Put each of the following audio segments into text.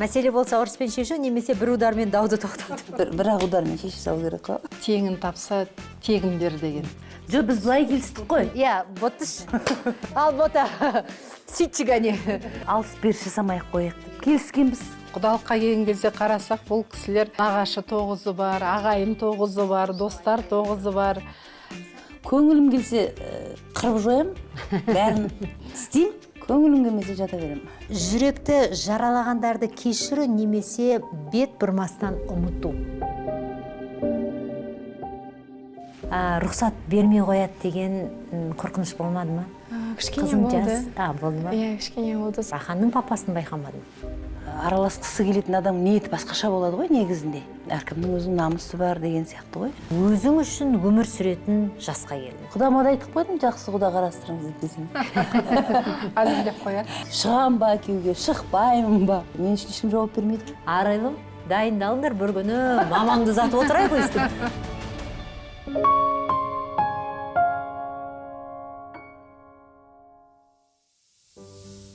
Мәселе болса ұрыспен шешу, немесе бір удармен дауды тоқтату. Бір-ақ удармен шеше салу керек қой. Тегін тапса, тегін бер деген. Жоқ, біз былай келістік қой. Иә, боттыш. Ал бота, сөйтші ғане. Алыс-беріс жасамай-ақ қояйық деп келіскенбіз. Құдалыққа келген кезде қарасақ, бұл кісілер ағашы 9-ы бар, ағайын 9-ы бар, достар 9-ы бар. Көңілім келсе қырып жоям, бәрін істейм, көңілім келмесе жата берем. Жүректі жаралағандарды кешіру немесе бет бұрмастан ұмыту. Рұқсат бермей қояды деген қорқыныш болмады ма? Кішкене болды. Болды ма? Иә, кішкене болды. Раханның папасын байқамадым. Араласқысы келетін адам ниеті басқаша болады ғой негізінде. Әркімнің өзінің намысы бар деген сияқты ғой. Өзің үшін өмір сүретін жасқа келдің. Құдама да айтып қойдым, жақсы құда қарастырыңыз десем. Әзірлеп қояды. Шығам ба күйеуге, шықпаймын ба? Мен үшін ешкім жауап бермейді. Арайлым, дайындалыңдар, бір күні мамаңды ұзатып отырайық өстіп.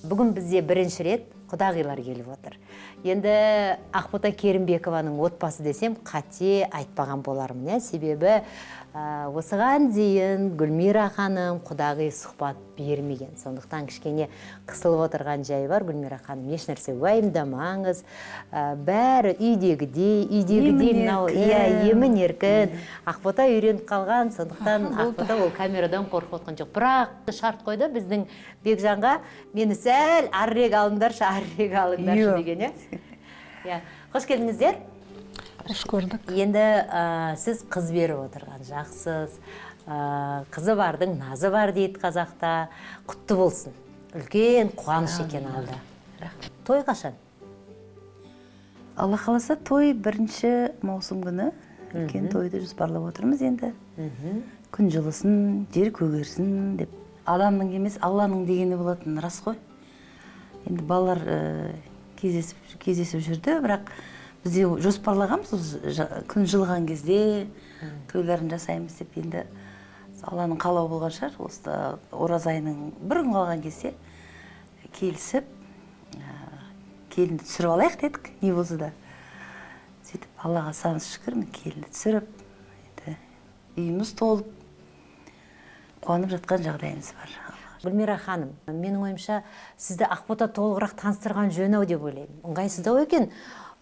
Бүгін бізде бірінші рет құдағилар келіп отыр. Енді Ақбота Керімбекованың отбасы десем, қате айтпаған болармын. Себебі осыған дейін Гүлмира ханым құдағи сұхбат бермеген. Сондықтан кішкене қысылып отырған жай бар. Гүлмира ханым, ешнәрсе уайымдамаңыз. Бәрі үйдегідей мынау емін еркін. Ақбота үйреніп қалған, сондықтан Ақбота ол камерадан қорқып отқан жоқ. Бірақ шарт қойды біздің Бекжанға, мені сәл аррек алыңдаршы деген. Қош келдіңіздер. Қош көрдік. Енді сіз қыз беріп отырған жақсыз. Қызы бардың, назы бар дейді қазақта. Құтты болсын. Үлкен қуаныш екен алда. Той қашан? Алла қаласа той 1 маусым күні. Үлкен тойды жоспарлап отырмыз енді. Күн жылысын, жер көгерсін деп. Адамның емес, Алланың дегені болатын рас қой. Енді балалар кездесіп жүрді, бірақ бізде жоспарлағанбыз күн жылған кезде тойларын жасаймыз деп. Енді Алланың қалауы болған шығар. Осы ораза айының бір күн қалған кезде келісіп, келінді түсіріп алайық дедік, не болса да. Сөйтіп, Аллаға сағыз шүкір, келінді түсіріп, үйіміз толып, қуанып жатқан жағдайымыз бар. Гүлмира ханым, менің ойымша, сізді Ақбота толығырақ таныстырған жөн-ау деп ойлаймын. Ыңғайсыздау екен,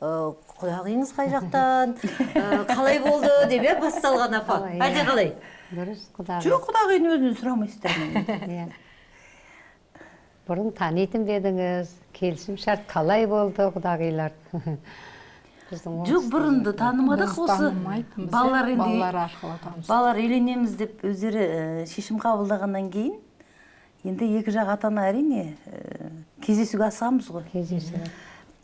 құдағиыңыз қай жақтан, қалай болды деп бас салған апа. Әлде қалай? Дұрыс, құдағи. Жоқ, құдағиын өзінен сұрамайсыздар. Бұрын танитын бедіңіз, келісім шарт қалай болды құдағилар? Жоқ, бұрынды танымадық осы. Балалар үйленеміз деп өздері шешім қабылдағаннан кейін, енді екі жақ атана әрине кездесуге асығамыз ғой. Кездесуге.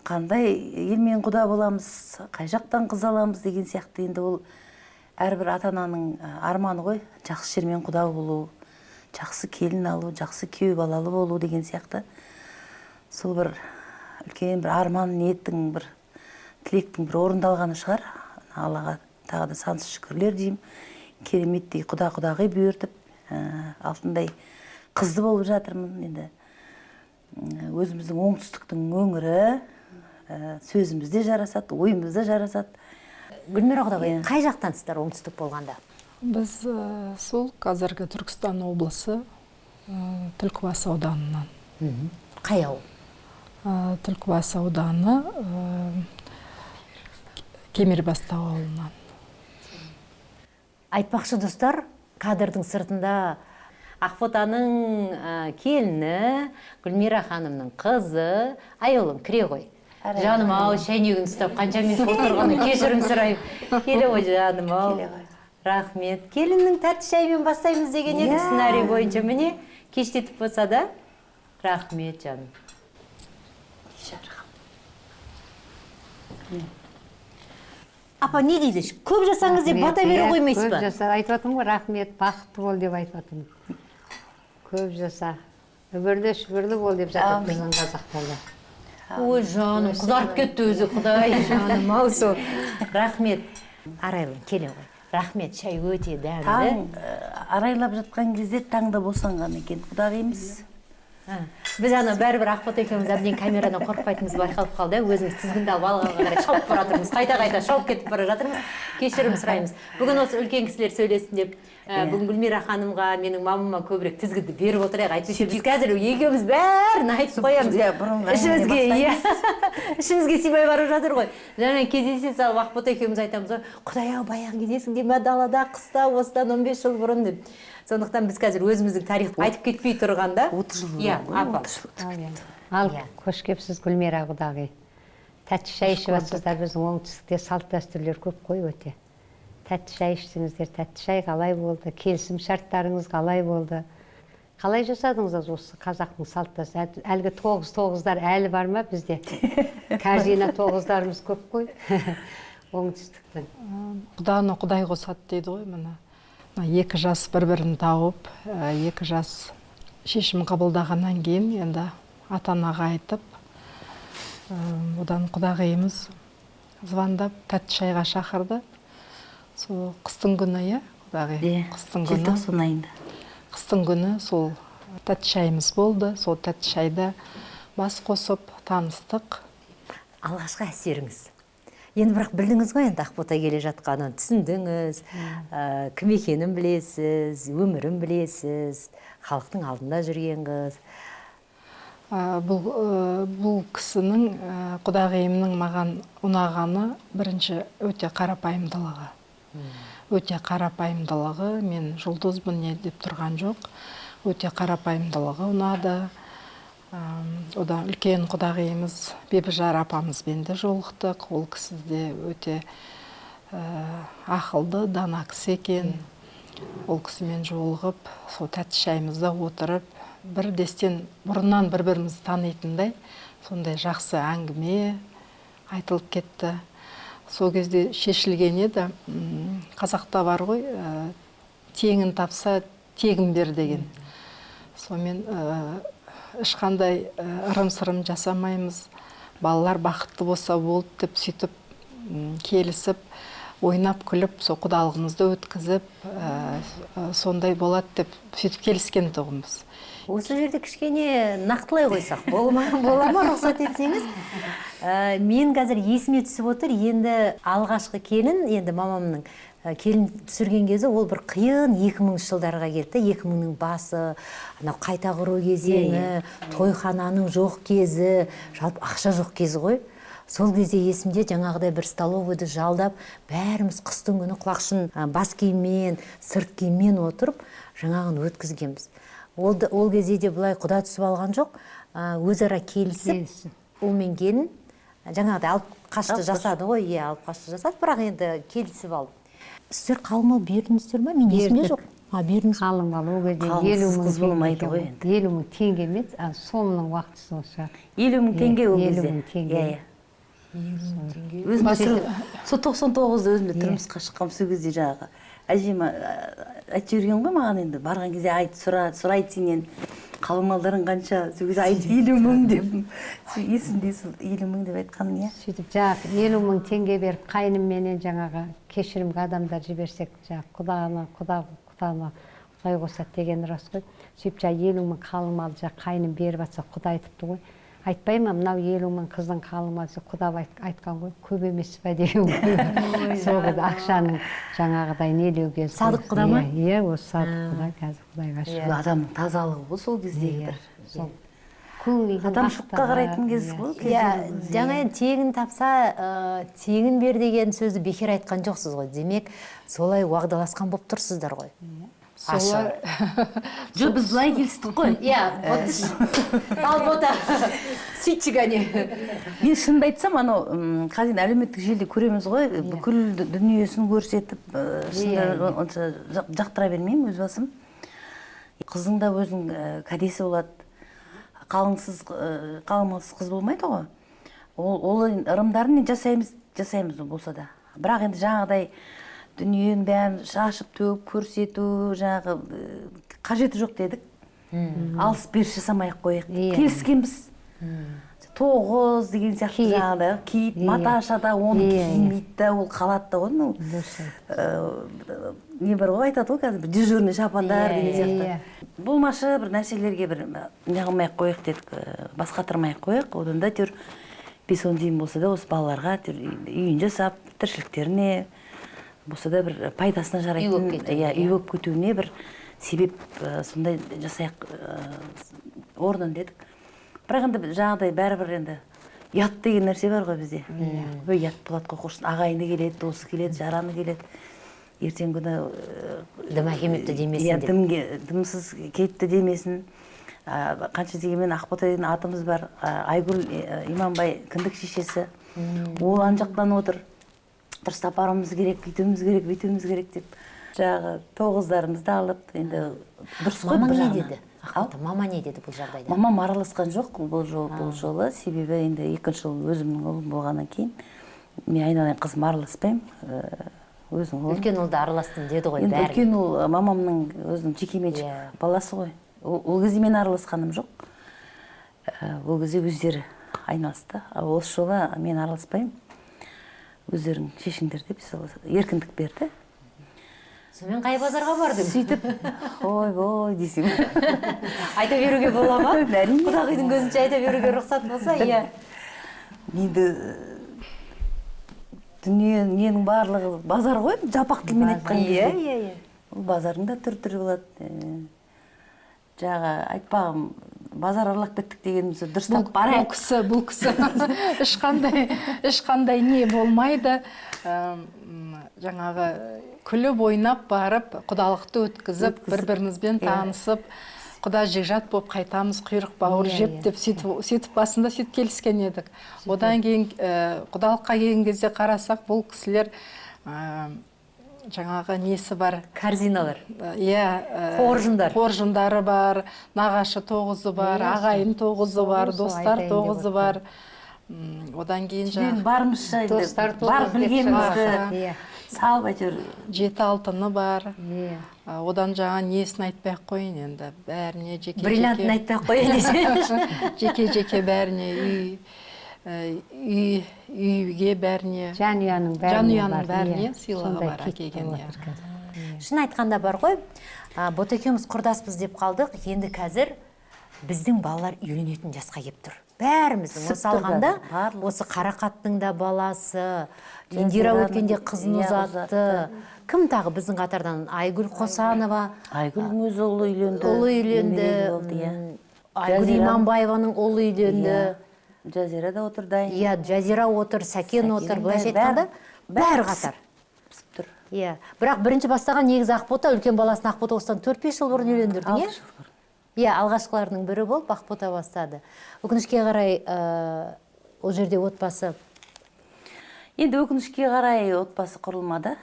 Қандай елмен құда боламыз, қай жақтан қыз аламыз деген сияқты. Енді ол әрбір ата-ананың арманы ғой. Жақсы жермен құда болу, жақсы келін алу, жақсы күйеу балалы болу деген сияқты. Сол бір үлкен бір арман, ниеттің бір тілектің бір орындалғаны шығар. Аллаға тағы да сансыз шүкірлер деймін. Кереметтей құда-құдағи бұйыртып, алтындай қызды болып жатырмын. Енді өзіміздің оңтүстіктің өңірі, сөзімізде жарасады, ойымызда жарасады. Гүлмира құдағи, қай жақтансыздар оңтүстік болғанда? Біз сол қазіргі Түркістан облысы Түлкібас ауданынан. Қай ауыл? Түлкібас ауданы Кемербастау ауылынан. Айтпақшы достар, кадрдың сыртында Ақботаның келіні, Гүлмира ханымның қызы, айолым, кіре ғой. Жаным ау, шәйнегін ұстап, қанша мен отырғаны кешірім сұрайып. Келе ғой жаным ау. Рахмет. Келіннің тәтті шаймен бастаймыз деген еді сценарий бойынша. Міне, кештетіп болса да. Рахмет жаным. Апа, не дейді? Көп жасаңыз деп бата бере қоймайсыз ба? Көп жаса, айтып атым ғой, рахмет, бақытты бол деп айтып атым. Көп жаса, үбірлі шүбірлі бол деп жатыр біздің қазақтарда. Ой, жаным, қызарып кетті өзі, құдай, жаным, ау сол. Рахмет. Арайлым, келе ғой. Рахмет, шай өте дәмді. Таң арайлап жатқан кезде таңда босанған екен. Құдағиымыз Біз ана бәрібір Ақбота екеуміз әбден камерадан қорықпайтынымыз байқалып қалды. Өзіміз тізгінді алып алға қарай шауып бара жатырмыз. Қайта шауып кетіп бара жатырмыз. Кешірім сұраймыз. Бүгін осы үлкен кісілер сөйлесін деп, бүгін Гүлмира ханымға, менің мамама көбірек тізгінді беріп отырайық. Әйтпесе біз қазір екеуміз бәрін айтып қоямыз. Ішімізге сыймай барып жатыр ғой. Жаңа кездесе салып Ақбота екеуміз айтамыз ғой, Құдай-ау, баяғы кездесіңде ме далада, қыста, осыдан 15 жыл бұрын деп. Сондықтан біз қазір өзіміздің тарихты айтып кетпей тұрғанда 30 жыл. Ал қош келіпсіз Гүлмира құдағи. Тәтті шай ішіп жатсыздар. Біздің оңтүстікте салт дәстүрлер көп қой өте. Тәтті шай іштіңіздер. Тәтті шай қалай болды? Келісім шарттарыңыз қалай болды? Қалай жасадыңыз осы қазақтың салт дәстүрі? Әлгі 9-9-дар әлі бар ма бізде? Кәржина 9-дарымыз көп қой. Оңтүстіктің. Құданы Құдай қосады дейді ғой, мына. Екі жас бір-бірін тауып, екі жас шешім қабылдағаннан кейін енді ата-анаға айтып, одан құдағиымыз звондап тәтті шайға шақырды. Сол қыстың күні, құдағи, қыстың күні. Желтоқсан айында. Қыстың күні сол тәтті шайымыз болды. Сол тәтті шайды бас қосып таныстық. Алғашқы әсеріңіз. Енді бірақ білдіңіз ғой, енді Ақбота келе жатқанын түсіндіңіз, кім екенін білесіз, өмірін білесіз, халықтың алдында жүрген қыз. Бұл кісінің, құдағиымның маған ұнағаны бірінші өте қарапайымдылығы. Өте қарапайымдылығы, мен жұлдызбын не деп тұрған жоқ. Өте қарапайымдылығы ұнады. Одан үлкен құдағиымыз Бебіжар апамызбен де жолықтық. Ол кісі де өте ақылды, дана кісі екен. Ол кісімен жолығып, сол тәтті шайымызда отырып, бір дестен бұрыннан бір-бірімізді танитындай, сондай жақсы әңгіме айтылып кетті. Сол кезде шешілген еді, қазақта бар ғой, теңін тапса, тегін бер деген. Сонымен ешқандай ырым-сырым жасамаймыз, балалар бақытты болса болды деп сөйтіп келісіп, ойнап күліп, сол құдалығымызды өткізіп, сондай болады деп сөйтіп келіскен тұғымыз. Осы жерде кішкене нақтылай қойсақ, бола ма рұқсат етсеңіз? Мен қазір есіме түсіп отыр, енді алғашқы келін, енді мамамның келін түсірген кезі ол бір қиын 2000 жылдарға келді. 2000-нің басы, қайта құру кезеңі, тойхананың жоқ кезі, жалпы ақша жоқ кезі ғой. Сол кезде есімде жаңағыдай бір столовойды жалдап, бәріміз қыстың күні құлақшын бас киіммен, сырт киіммен отырып, жаңағын өткізгенбіз. Ол кезде де бұлай құда түсіп алған жоқ, өзара келісіп, ол мен келін, жаңағыдай алып қашты жасады ғой, алып қашты жасады, бірақ енді келісіп алды. Сіздер қалың бердіңіздер ма? Мен есімде жоқ. Бердіңіз. Қалың мал, ол кезде 50 мың теңге емес, сомның уақытысы осы. 50 мың теңге ол кезде. 50 мың теңге. Сол 99-да өзімде тұрмысқа шыққам, сол кезде жаңағы әжем айтып жүрген ғой маған, енді барған кезде сұрайды сенен қалың малдарың қанша, сол кезде айтып 50 мың деп. Есімде сол 50 мың деп айтқаным, иә. Сөйтіп жаңағы 50 мың теңге беріп қайнымменен жаңағы кешірімге адамдар жіберсек, жаңағы құданы Құдай қосады деген рас қой. Сөйтіп жаңағы 50 мың қалың малды жаңағы қайным беріп жатса, Құда айтыпты ғой. Айтпай ма, мынау 50 мың қыздың қалың малы, Құда айтқан ғой, көп емес пе деген ғой. Сол ақшаның жаңағыдай нелеуге. Садық Құда ма? Иә, осы Садық Құда, қазір Құдайға шүкір. Адамның тазалығы ғой сол кездегі. Адам шыққа қарайтын кез ғой. Жаңа тегін тапса, тегін бер деген сөзді бекер айтқан жоқсыз ғой. Демек, солай уағдаласқан болып тұрсыздар ғой. Солай. Жоқ, біз бұлай келістік қой. Албота, сөйтші ғане. Мен шынымды айтсам, қазір әлеуметтік желіде көреміз ғой, бүкіл дүниесін көрсетіп, онша жақтыра бермеймін өз басым. Қыздың да өзінің кәдесі болады. Қалыңмалсыз қыз болмайды ғой. Ол ырымдарын жасаймыз болса да. Бірақ енді жаңағыдай дүниенің бәрін шашып төгіп көрсету, жаңағы қажеті жоқ дедік. Алыс беріс жасамай-ақ қояйық. Келіскенбіз. тоғыз деген сияқты Киіт. жаңағыдай киіт Иә. Наташа да оны Иә, кимейді да ол қалады да ғой ну не бар ғой айтады ғой қазір дежурный шапандар деген сияқты болмашы бір нәрселерге бір неғылмай ақ қояйық дедік бас қатырмай ақ қояйық одан да әйтеуір 5-10 дейін болса да осы балаларға үйін жасап тіршіліктеріне болса да бір пайдасына жарайтын үй болып кетуіне бір себеп сондай жасайық орнын дедік. Бірақ енді жаңағыдай бәрібір енді ұят деген нәрсе бар ғой бізде. Ұят болады ғой, құрсын ағайыны келеді, досы келеді, жараны келеді. Ертең күні дым әкелмепті демесін деп. Дымсыз кетті демесін. Қанша дегенмен Ақбота деген атымыз бар. Айгүл Иманбай кіндік шешесі. Ол ан жақтан отыр. Дұрыстап баруымыз керек, бүйтуіміз керек деп. Жағы тоғыздарымызды алып, енді дұрыс қой бір жағынан. Мама не деді бұл жағдайда? Мамам араласқан жоқ бұл жолы, себебі енді екінші жыл өзімнің ұлым болғаннан кейін мен айналайын қызым араласпаймын. Үлкен ұлды араластым деді ғой бәрі. бәрі. Үлкен ұл мамамның өзінің жекеменшік баласы ғой. Ол кезде мен араласқаным жоқ. Ол кезде өздері айналысты. Осы жолы мен араласпаймын. Өздерің шешіңдер деп еркіндік берді. Сонымен қай базарға бардың? Сөйтіп, ой десем. Айта беруге бола ма? Құдағидың көзінше айта беруге рұқсат болса, иә. Енді дүниенің барлығы базар ғой, жапақ тілмен айтқан кезде. Иә. Ол базардың да түр-түрі болады. Жағы айтпағым, базар аралап кеттік деген дұрыстап барайық. Бұл кісі ешқандай не болмайды. Жаңағы күліп ойнап барып, құдалықты өткізіп, бір-бірімізбен танысып, құда жекжат болып қайтамыз, құйрық бауыр жеп деп сөйтіп басында сөйтіп келіскен едік. Одан кейін құдалыққа келген кезде қарасақ, бұл кісілер жаңағы несі бар? Корзиналар. Иә. Қоржындар. Қоржындары бар, нағашы 9-ы бар, ағайын 9-ы бар, достар 9-ы бар. Одан кейін барымызша бар білгенімізді салып әйтеуір 7-6-ны бар. Одан жаңа несін айтпай-ақ қойын енді. Бәріне жеке-жеке. Бриллиантын айтпай-ақ қойын десе. Жеке-жеке бәріне үйге бәріне. Жанұяның бәріне сыйлығы бар әкелген. Шын айтқанда бар ғой, Бота екеуміз құрдаспыз деп қалдық, енді қазір біздің балалар үйленетін жасқа кеп тұр. Бәріміздің осы алғанда, осы Қарақаттың да баласы, Индира өткенде қызын ұзатты. Кім тағы біздің қатардан? Айгүл Қосанова. Айгүлдің өзі ұлы үйленді. Ұлы үйленді. Айгүл Иманбаеваның ұлы үйленді. Жазира да отыр дайын. Иә, Жазира отыр, Сәкен отыр. Былайша айтқанда, бәрі қатар. Иә. Бірақ бірінші бастаған негізі Ақбота, үлкен баласын Ақбота осыдан 4-5 жыл бұрын үйлендірдің, иә? Иә, алғашқыларының бірі болып Ақбота бастады. Өкінішке қарай ол жерде отбасы. Енді өкінішке қарай отбасы құрылмады.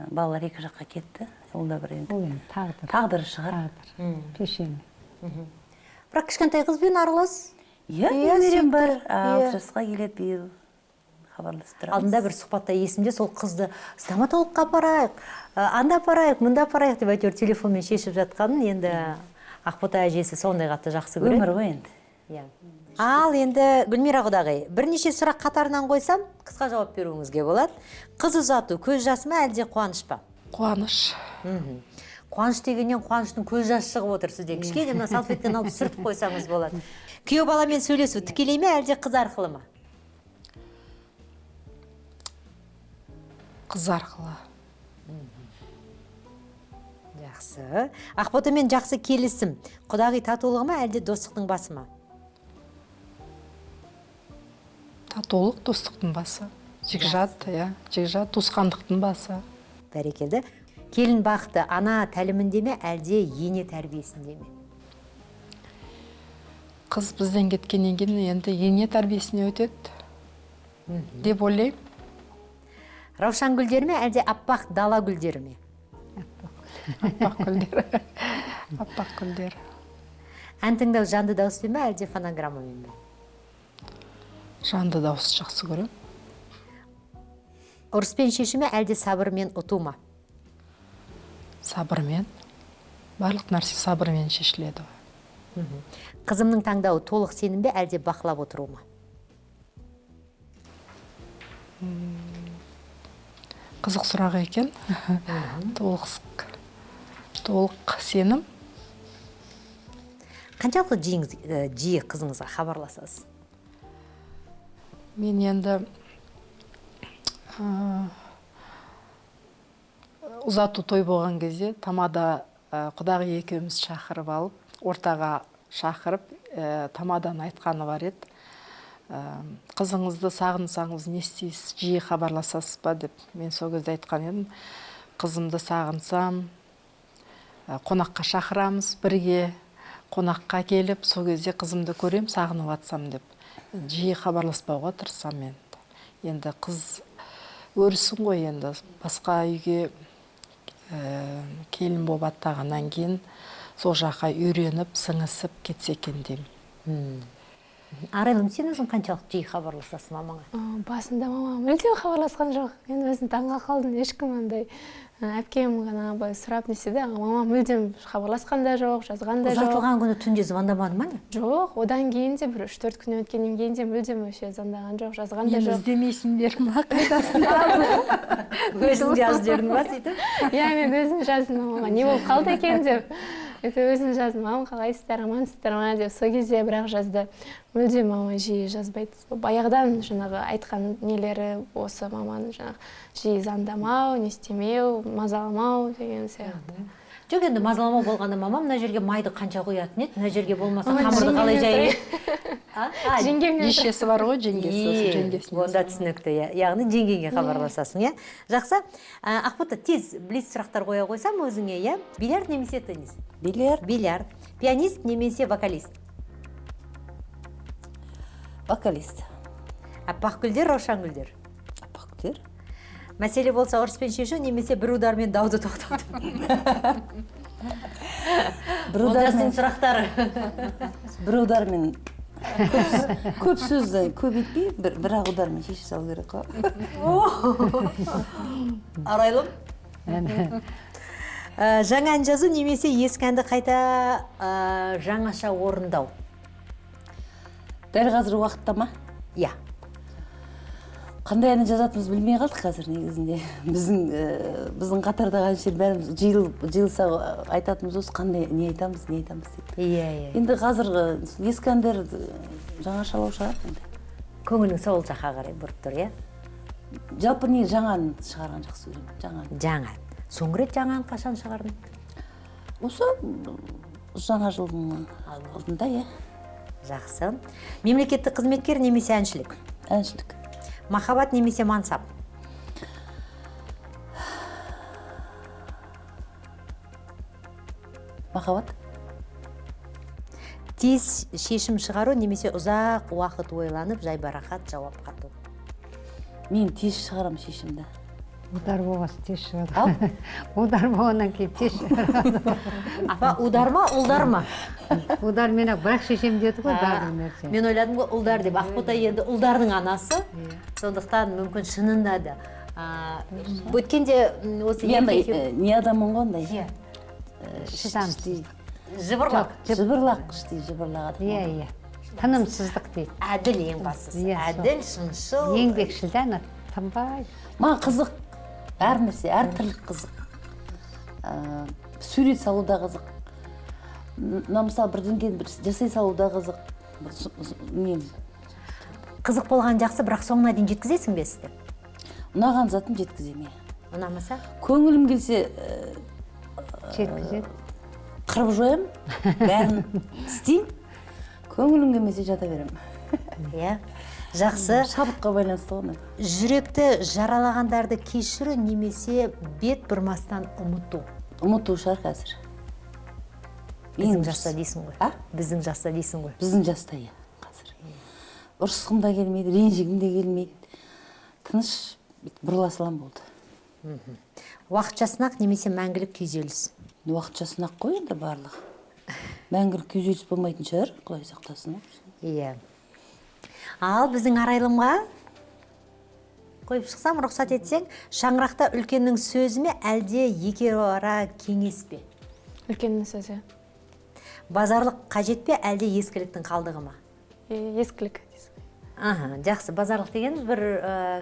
Балалар екі жаққа кетті. Ол да бір енді тағдыры шығар. Пешен. Бірақ кішкентай қызбен аралас. Иә, немерем бар. 6 жасқа келеді биыл. Хабарласып тұрамыз. Алдында бір сұхбатта есімде сол қызды стоматологқа апарайық, анда апарайық, мұнда апарайық деп әйтеуір телефонмен шешіп жатқанын енді Ақбота әжесі сондай қатты жақсы көреді. Өмір ғой енді. Ал енді Гүлмира құдағи, бірнеше сұрақ қатарынан қойсам, қысқа жауап беруіңізге болады. Қыз ұзату көз жасы ма әлде қуаныш па? Қуаныш. Қуаныш дегеннен қуаныштың көз жасы шығып отыр сізде. Кішкене мына салфетканы алып сүртіп қойсаңыз болады. Күйеу баламен сөйлесу тікелей ме әлде қыз арқылы ма? Қыз арқылы. Жақсы. Ақботамен жақсы келісім. Құдағи татулығы ма әлде достықтың басы ма? Татулық достықтың басы. Жекжат, жекжат туысқандықтың басы. Бәрекелді. Келін бақты ана тәлімінде ме әлде ене тәрбиесінде ме? Қыз бізден кеткеннен кейін енді ене тәрбиесіне өтеді деп ойлаймын. Раушан гүлдері ме әлде аппақ дала гүлдері ме? Аппақ гүлдері. Аппақ гүлдері. Ән тыңдау жанды дауыспен ме әлде фонограммамен бе? Жанды дауыс жақсы көрем. Ұрыспен шешу ме әлде сабырмен ұту ма? Сабырмен. Барлық нәрсе сабырмен шешіледі. Қызымның таңдауы толық сенім бе әлде бақылап отыру ма? Қызық сұрақ екен. Толық сенім. Қаншалықты жиі қызыңызға хабарласасыз? Мен енді ұзату той болған кезде тамада құдағи екеуміз шақырып алып, ортаға шақырып, тамадан айтқаны бар еді. Қызыңызды сағынсаңыз не істейсіз, жиі хабарласасыз ба деп. Мен сол кезде айтқан едім, қызымды сағынсам, қонаққа шақырамыз, бірге қонаққа келіп, сол кезде қызымды көрем, сағынып атсам деп. Жиі хабарласпауға тырысам мен. Енді қыз өрісін ғой, енді басқа үйге келін болып аттағаннан кейін сол жаққа үйреніп, сіңісіп кетсе екен деймін. Арайлым, сен өзің қаншалықты жиі хабарласасың мамаңа? Басында мамам мүлдем хабарласқан жоқ. Мен өзім таңға қалдым, ешкім андай әпкем ғана былай сұрап не істеді. Мамам мүлдем хабарласқан да жоқ, жазған да жоқ. Ұзатылған күні түнде звондамады ма? Жоқ, одан кейін де бір 3-4 күн өткеннен кейін де мүлдем өше звондаған жоқ, жазған да Мені жоқ. іздемейсіңдер ма? Қайдасың? Өзің жазып жүрдің ба сөйтіп? Иә, мен өзім жаздым мамама, не болып қалды екен деп. Өзім жаздым, мамам қалайсыздар, амансыздар ма деп. Сол кезде бірақ жазды. Мүлдем мама жиі жазбайды. Баяғыдан жаңағы айтқан нелері осы маманың жаңағы жиі звондамау, не істемеу, мазаламау деген сияқты. Жоқ, енді мазаламау болғанда мамам мына жерге майды қанша құятын еді, мына жерге болмаса қамырды қалай жайып. Жеңгемнен Ешесі бар ғой, жеңгесі. Онда түсінікті, яғни жеңгеңе хабарласасың, иә? Жақсы. Ақбота, тез блиц сұрақтар қоя қойсам өзіңе, иә? Бильярд немесе теннис? Бильярд. Бильярд. Пианист немесе вокалист? Вокалист. Аппақ гүлдер, раушан гүлдер? Аппақ гүлдер. Мәселе болса ұрыспен шешу немесе бір удармен дауды тоқтату? Олжастың сұрақтары. Бір удармен көп сөзді көп етпей, бір-ақ удармен шеше салу керек қой. Арайлым? Жаңа ән жазу немесе ескі әнді қайта жаңаша орындау? Дәл қазір уақытта ма? Иә. Қандай ән жазатынымыз білмей қалдық қазір негізінде. Біздің қатардағы әншілер бәріміз жиылса айтатынымыз осы, қандай не айтамыз дейді. Иә. Енді қазір ескі әндер жаңашалау шығар енді. Көңілің сол жаққа қарай бұрып тұр, иә? Жалпы не жаңа ән шығарған жақсы көремін. Жаңа. Соңғы рет жаңа ән қашан шығардың? Осы жаңа жылдың алдында, иә. Жақсы. Мемлекеттік қызметкер немесе әншілік? Әншілік. Махаббат немесе мансап? Махаббат. Тез шешім шығару немесе ұзақ уақыт ойланып, жайбарақат жауап қату? Мен тез шығарам шешімді. Удар болғасы тез шығады. Удар болғаннан кейін тез шығады. Апа, удар ма, ұлдар ма? Удар мен бірақ шешем деді ғой барлық нәрсе. Мен ойладым ғой ұлдар деп. Ақбота енді ұлдардың анасы. Сондықтан мүмкін шынында да. Өткенде осы не адамын ғой ондай? Шыдамсыз. Жыбырлақ. Жыбырлақ жыбырлақ. Иә. Тынымсыздық дейді. Әділ ең бастысы. Әділ, шыншыл. Еңбекшілден тынбай. Маған қызық. Әр нәрсе, әр түрлі қызық. Сурет салуда қызық. Мысалы бірдеңе жасай салуда қызық. Қызық болған жақсы, бірақ соңына дейін жеткізесің бе сізді? Ұнаған затым жеткіземе. Ұнамаса? Көңілім келсе жеткізеді. қырып жоям, бәрін істейм. Көңілім келмесе жата берем. Иә. Жақсы. Шабытқа байланысты ғой. Жүректі жаралағандарды кешіру немесе бет бұрмастан ұмыту? Ұмыту шығар қазір. Біздің жаста дейсің ғой. А? Біздің жаста дейсің ғой. Біздің жаста, иә, қазір. Ұрысқым да келмейді, ренжігім де келмейді. Тыныш бұрыла салам болды. Уақытша сынақ немесе мәңгілік күйзеліс? Уақытша сынақ қой енді барлығы. Мәңгілік күйзеліс болмайтын шығар, Құдай сақтасын. Иә. Ал біздің Арайлымға қойып шықсам, рұқсат етсең, шаңырақта үлкеннің сөзі ме, әлде екеуара кеңес пе? үлкеннің сөзі. Базарлық қажет пе, әлде ескіліктің қалдығы ма? Ескілік. Жақсы, базарлық дегеніміз бір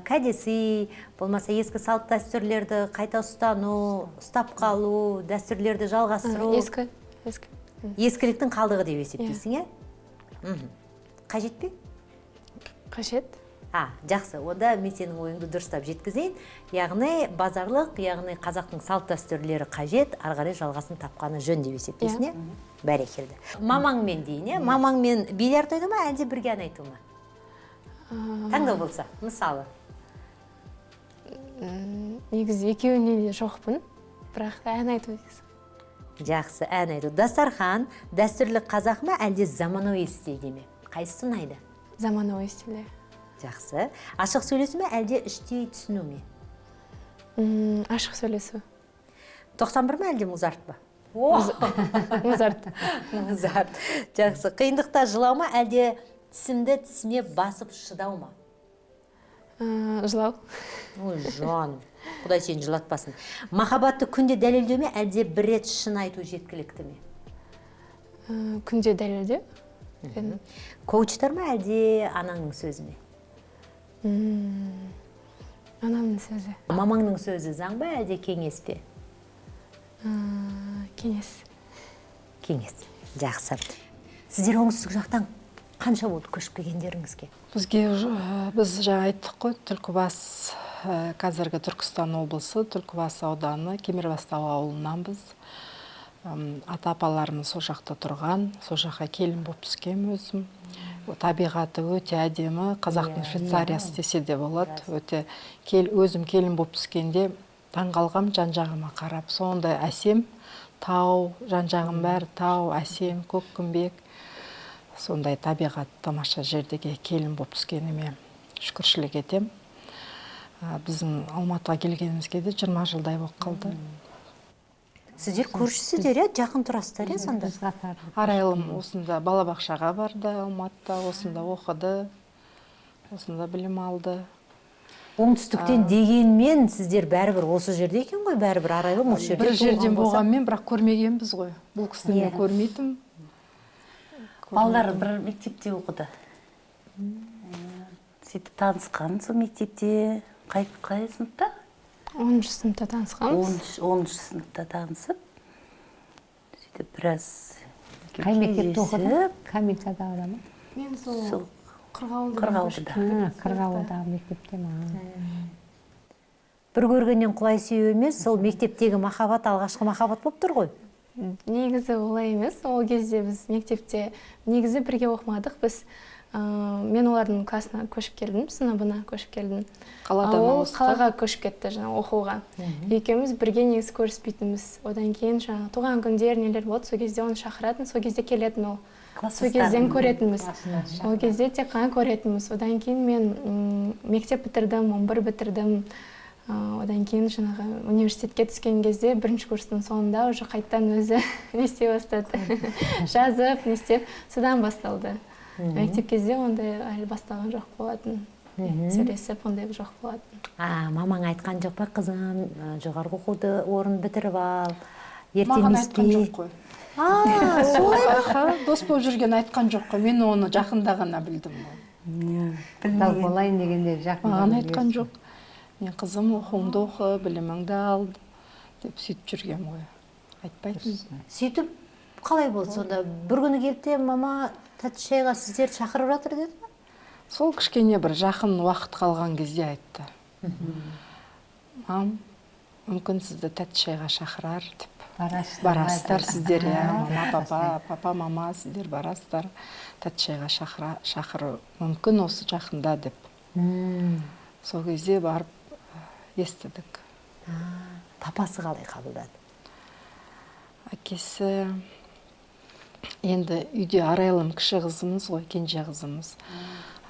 кәдесый, болмаса ескі салт дәстүрлерді қайта ұстану, ұстап қалу, дәстүрлерді жалғастыру. Ескі. Ескіліктің қалдығы деп есептейсің, е? Қажет пе? Қажет. Жақсы, онда мен сенің ойыңды дұрыстап жеткізейін. Яғни базарлық, яғни қазақтың салт дәстүрлері қажет, арғарай жалғасын тапқаны жөн деп есептейсің, е? Бәрекелді. Мамаңмен дейін, е? Мамаңмен билер тойды ма, әлде бірге ән айту ма? Таңдау болса, мысалы. Негізі екеуіне де жоқпын, бірақ ән айту дейсің. Жақсы, ән айту. Дастархан дәстүрлі қазақ ма, әлде заманауи стильде ме? Қайсысы ұнайды? Заманауи стилде. Жақсы. Ашық сөйлесу ме, әлде іштей түсіну ме? Ашық сөйлесу. 91 ма, әлде Музарт па? Музарт. Музарт. Жақсы. Қиындықта жылау ма, әлде тісімді тісіме басып шыдау ма? Жылау. Ой, жаным. Құдай сені жылатпасын. Махаббатты күнде дәлелдеу ме, әлде бір рет шын айту жеткілікті ме? Күнде дәлелдеу. Коучтар ма, әлде анаңның сөзі ме? Анамның сөзі. Мамаңның сөзі заң ба, әлде кеңес пе? Кеңес. Кеңес. Жақсы. Сіздер оңтүстік жақтан қанша болды көшіп келгендеріңізге? Біз жаңа айттық қой, Түлкібас, қазіргі Түркістан облысы, Түлкібас ауданы, Кемербастау ауылынан біз. Ата-апаларымыз сол жақта тұрған, сол жаққа келін болып түскен өзім. Табиғаты өте әдемі, қазақтың Швейцариясы десе де болады. Өте өзім келін болып түскенде таңғалғам, жан-жағыма қарап. Сондай әсем, тау, жан-жағым бәрі тау, әсем, көк күмбек. Сондай табиғат тамаша жердеге келін болып түскеніме шүкіршілік етем. Біздің Алматыға келгенімізге де 20 жылдай болып қалды. Сіздер көршісіздер, жақын тұрасыздар, сонда? Арайлым осында балабақшаға барды, Алматыда, осында оқыды, осында білім алды. Оңтүстіктен дегенмен сіздер бәрібір осы жерде екен ғой, бәрібір Арайлым осы жерде. Бір жерден болғанмен, бірақ көрмегенбіз ғой. Бұл кісіні мен көрмейтім. Балалар бір мектепте оқыды. Сөйтіп танысқан сол мектепте, қай сыныпта? 10-шы сыныпта танысқанбыз. 10-шы сыныпта танысып, сөйтіп біраз Қай мектепте оқыды? Каменкадағы ма? Мен сол Қырғауылда. Қырғауылдағы мектепте ма? Бір көргеннен құлай сүйеу емес, сол мектептегі махаббат алғашқы махаббат болып тұр ғой. Негізі олай емес. Ол кезде біз мектепте негізі бірге оқымадық. Біз мен олардың классына көшіп келдім, сыныбына көшіп келдім. Қаладан Ол ауысты? қалаға көшіп кетті жаңа оқуға. Екеуміз бірге негізі көріспейтінбіз. Одан кейін жаңа туған күндер нелер болды, сол кезде оны шақыратын, сол кезде келетін ол. Сол кезден көретінбіз. Ол кезде тек қана көретінбіз. Одан кейін мен мектеп бітірдім, 11 бітірдім. Одан кейін жаңағы университетке түскен кезде бірінші курстың соңында уже қайттан өзі не істей бастады. Жазып, не істеп, содан басталды. Мектеп кезде ондай әлі басталған жоқ болатын. Сөйлесіп, ондай жоқ болатын. Мамаң айтқан жоқ па, қызым, жоғарғы оқуды орын бітіріп ал, ертең Маған айтқан еспей. жоқ қой. Дос болып жүрген айтқан жоқ қой. Мен оны жақында ғана білдім. Дал болайын дегенде жақын. Маған айтқан жоқ. Мен қызым оқуыңды оқы, біліміңді ал деп сөйтіп жүргем ғой. Айтпайтын. Сөйтіп қалай болды сонда? Бір күні келді, мама тәтті шайға сіздерді шақырып жатыр деді ме? Сол кішкене бір жақын уақыт қалған кезде айтты. Мам, мүмкін сізді тәтті шайға шақырар деп. Барасыздар сіздер, мама, папа, мама, сіздер барасыздар. Тәтті шайға шақыру мүмкін осы жақында деп. Сол кезде барып естідік. Папасы қалай қабылдады? Әкесі енді үйде Арайлым кіші қызымыз ғой, кенже қызымыз.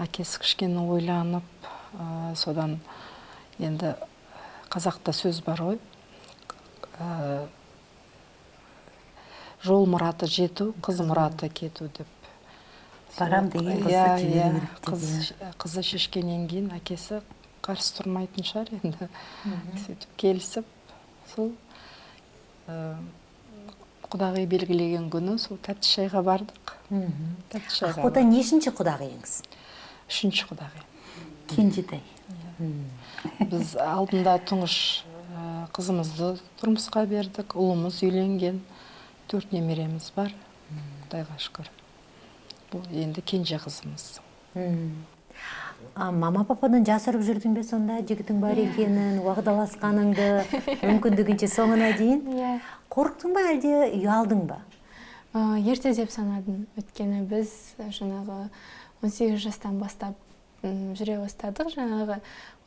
Әкесі кішкене ойланып, содан енді қазақта сөз бар ғой. Жол мұраты жету, қыз мұраты кету деп. Барам деген қызды жіберу керек деп. Қызы шешкеннен кейін әкесі қарсы тұрмайтын шығар енді. Сөйтіп келісіп, сол құдағи белгілеген күні сол тәтті шайға бардық. Ақбота нешінші құдағиыңыз? үшінші құдағи. кенжетай. Біз алдында тұңғыш қызымызды тұрмысқа бердік, ұлымыз үйленген, 4 немереміз бар, Құдайға шүкір. Бұл енді кенже қызымыз. Мама пападан жасырып жүрдің бе сонда, жігітің бар екенін, уағдаласқаныңды, мүмкіндігінше соңына дейін? Иә. Қорықтың ба әлде ұялдың ба? Ерте деп санадым. Өйткені біз жаңағы 18 жастан бастап жүре бастадық жаңағы.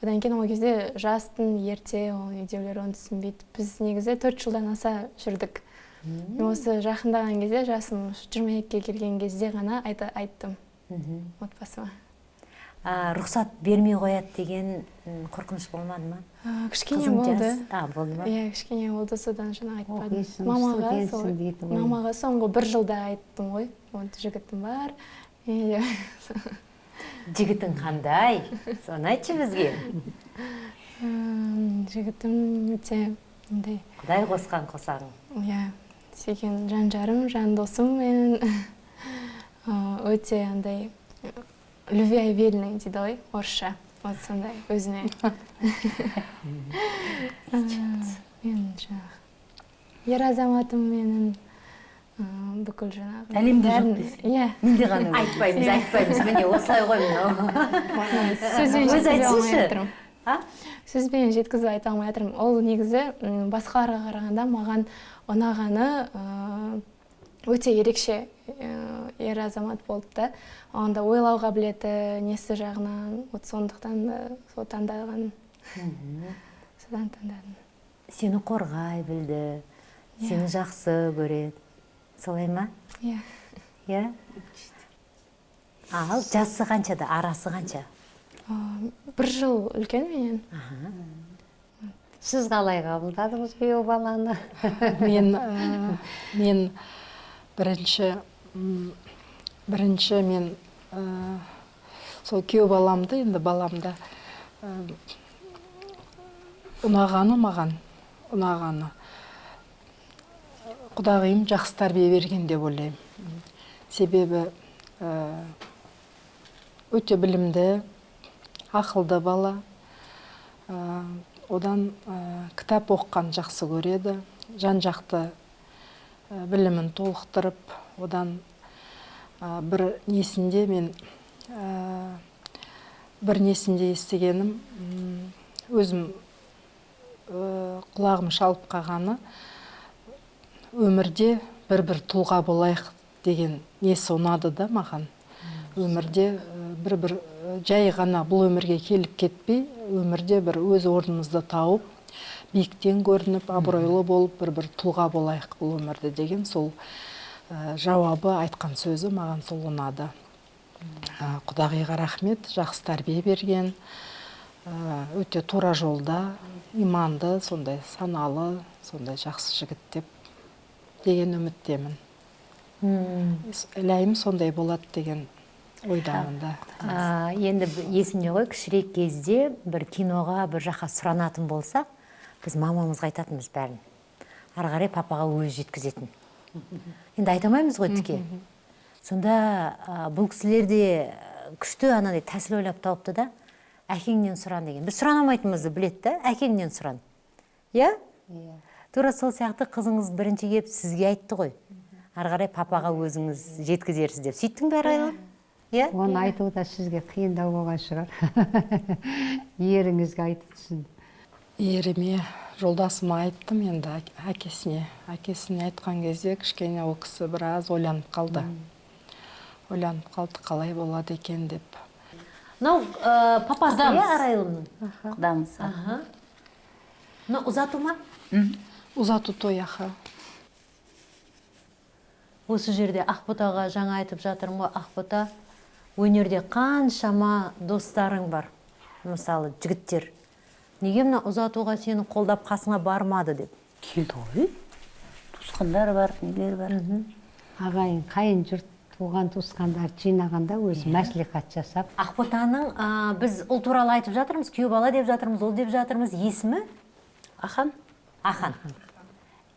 Одан кейін ол кезде жастың ерте, ол үйдегілер оны түсінбейді. Біз негізі 4 жылдан аса жүрдік. Осы жақындаған кезде, жасым 22-ге келген кезде ғана айттым отбасыма. Рұқсат бермей қояды деген қорқыныш болмады ма? Кішкене болды. Болды ма? Иә, кішкене болды, содан жаңа айтпадым. Есің Мамаға соңғы 1 жылда айттым ғой, жігітім бар. Жігітің қандай? Соны айтшы бізге. Жігітім өте андай. Құдай қосқан қосағың. Иә, сүйген жан жарым, жан досым мен. Өте андай любвеобильный дейді ғой, орысша. Вот сондай өзіне. Мен жаңағы ер азаматым менің бүкіл жаңағы. Әлемде жоқ дейсің. Иә. Менде ғана айтпаймыз. Міне осылай ғой мынау. Сөзбен жеткізіп айта алмай жатырмын. Ол негізі басқаларға қарағанда маған ұнағаны өте ерекше ер азамат болды да. Онда ойлау қабілеті, несі жағынан, сондықтан сол таңдаған. Содан таңдадым. Сені қорғай білді, сені жақсы көреді. Солай ма? Иә. Иә? Ал жасы қаншада, арасы қанша? 1 жыл үлкен менен. Сіз қалай қабылдадыңыз күйеу баланы? Мен бірінші мен сол күйеу баламды, енді баламды ұнағаны маған, ұнағаны. Құдағиым жақсы тәрбие берген деп ойлаймын. Себебі өте білімді, ақылды бала. Одан кітап оққан жақсы көреді. Жан-жақты білімін толықтырып, одан бір несінде естігенім, өзім құлағым шалып қалғаны, өмірде бір тұлға болайық деген несі ұнады да маған. Өмірде бір жай ғана бұл өмірге келіп кетпей, өмірде бір өз орнымызды тауып, биіктен көрініп, абыройлы болып, бір тұлға болайық бұл өмірде деген сол жауабы айтқан сөзі маған сол ұнады. Құдағиға рахмет, жақсы тәрбие берген, өте тура жолда, иманды, сондай саналы, сондай жақсы жігіт деген үміттемін. Ләйім сондай болады деген ойдамын да. Енді есімде ғой, кішірек кезде бір киноға, бір жаққа сұранатын болсақ, біз мамамызға айтатынбыз бәрін. Ары қарай папаға өзі жеткізетін. Енді айтамаймыз ғой тіке. Сонда бұл кісілерде күшті анандай тәсіл ойлап тауыпты да, әкеңнен сұран деген. Біз сұранамайтынымызды біледі да, әкеңнен сұран. Иә? Тура сол сияқты қызыңыз бірінші кеп сізге айтты ғой. Ары қарай папаға өзіңіз жеткізерсіз деп. Сөйттің бе Арайлым? Иә? Оны айту да сізге қиындау болған шығар. Еріңізге айтып түсін. Еріме, жолдасыма айттым енді әкесіне. Әкесіне айтқан кезде кішкене ол кісі біраз ойланып қалды. Ойланып қалды, қалай болады екен деп. Мынау папасы иә Арайлымның? Құдамыз. Мынау ұзату ма? Ұзату той аха. Осы жерде Ақботаға жаңа айтып жатырмын ғой, Ақбота, өнерде қаншама достарың бар. Мысалы, жігіттер. Неге мына ұзатуға сені қолдап қасыңа бармады деп? Келді ғой. Туысқандар бар, нелер бар. Ағайын, қайын жұрт, туған туысқандар жинағанда өзі мәслихат жасап. Ақботаның біз ұл туралы айтып жатырмыз, күйеу бала деп жатырмыз, ұл деп жатырмыз. Есімі? Ахан. Ахан.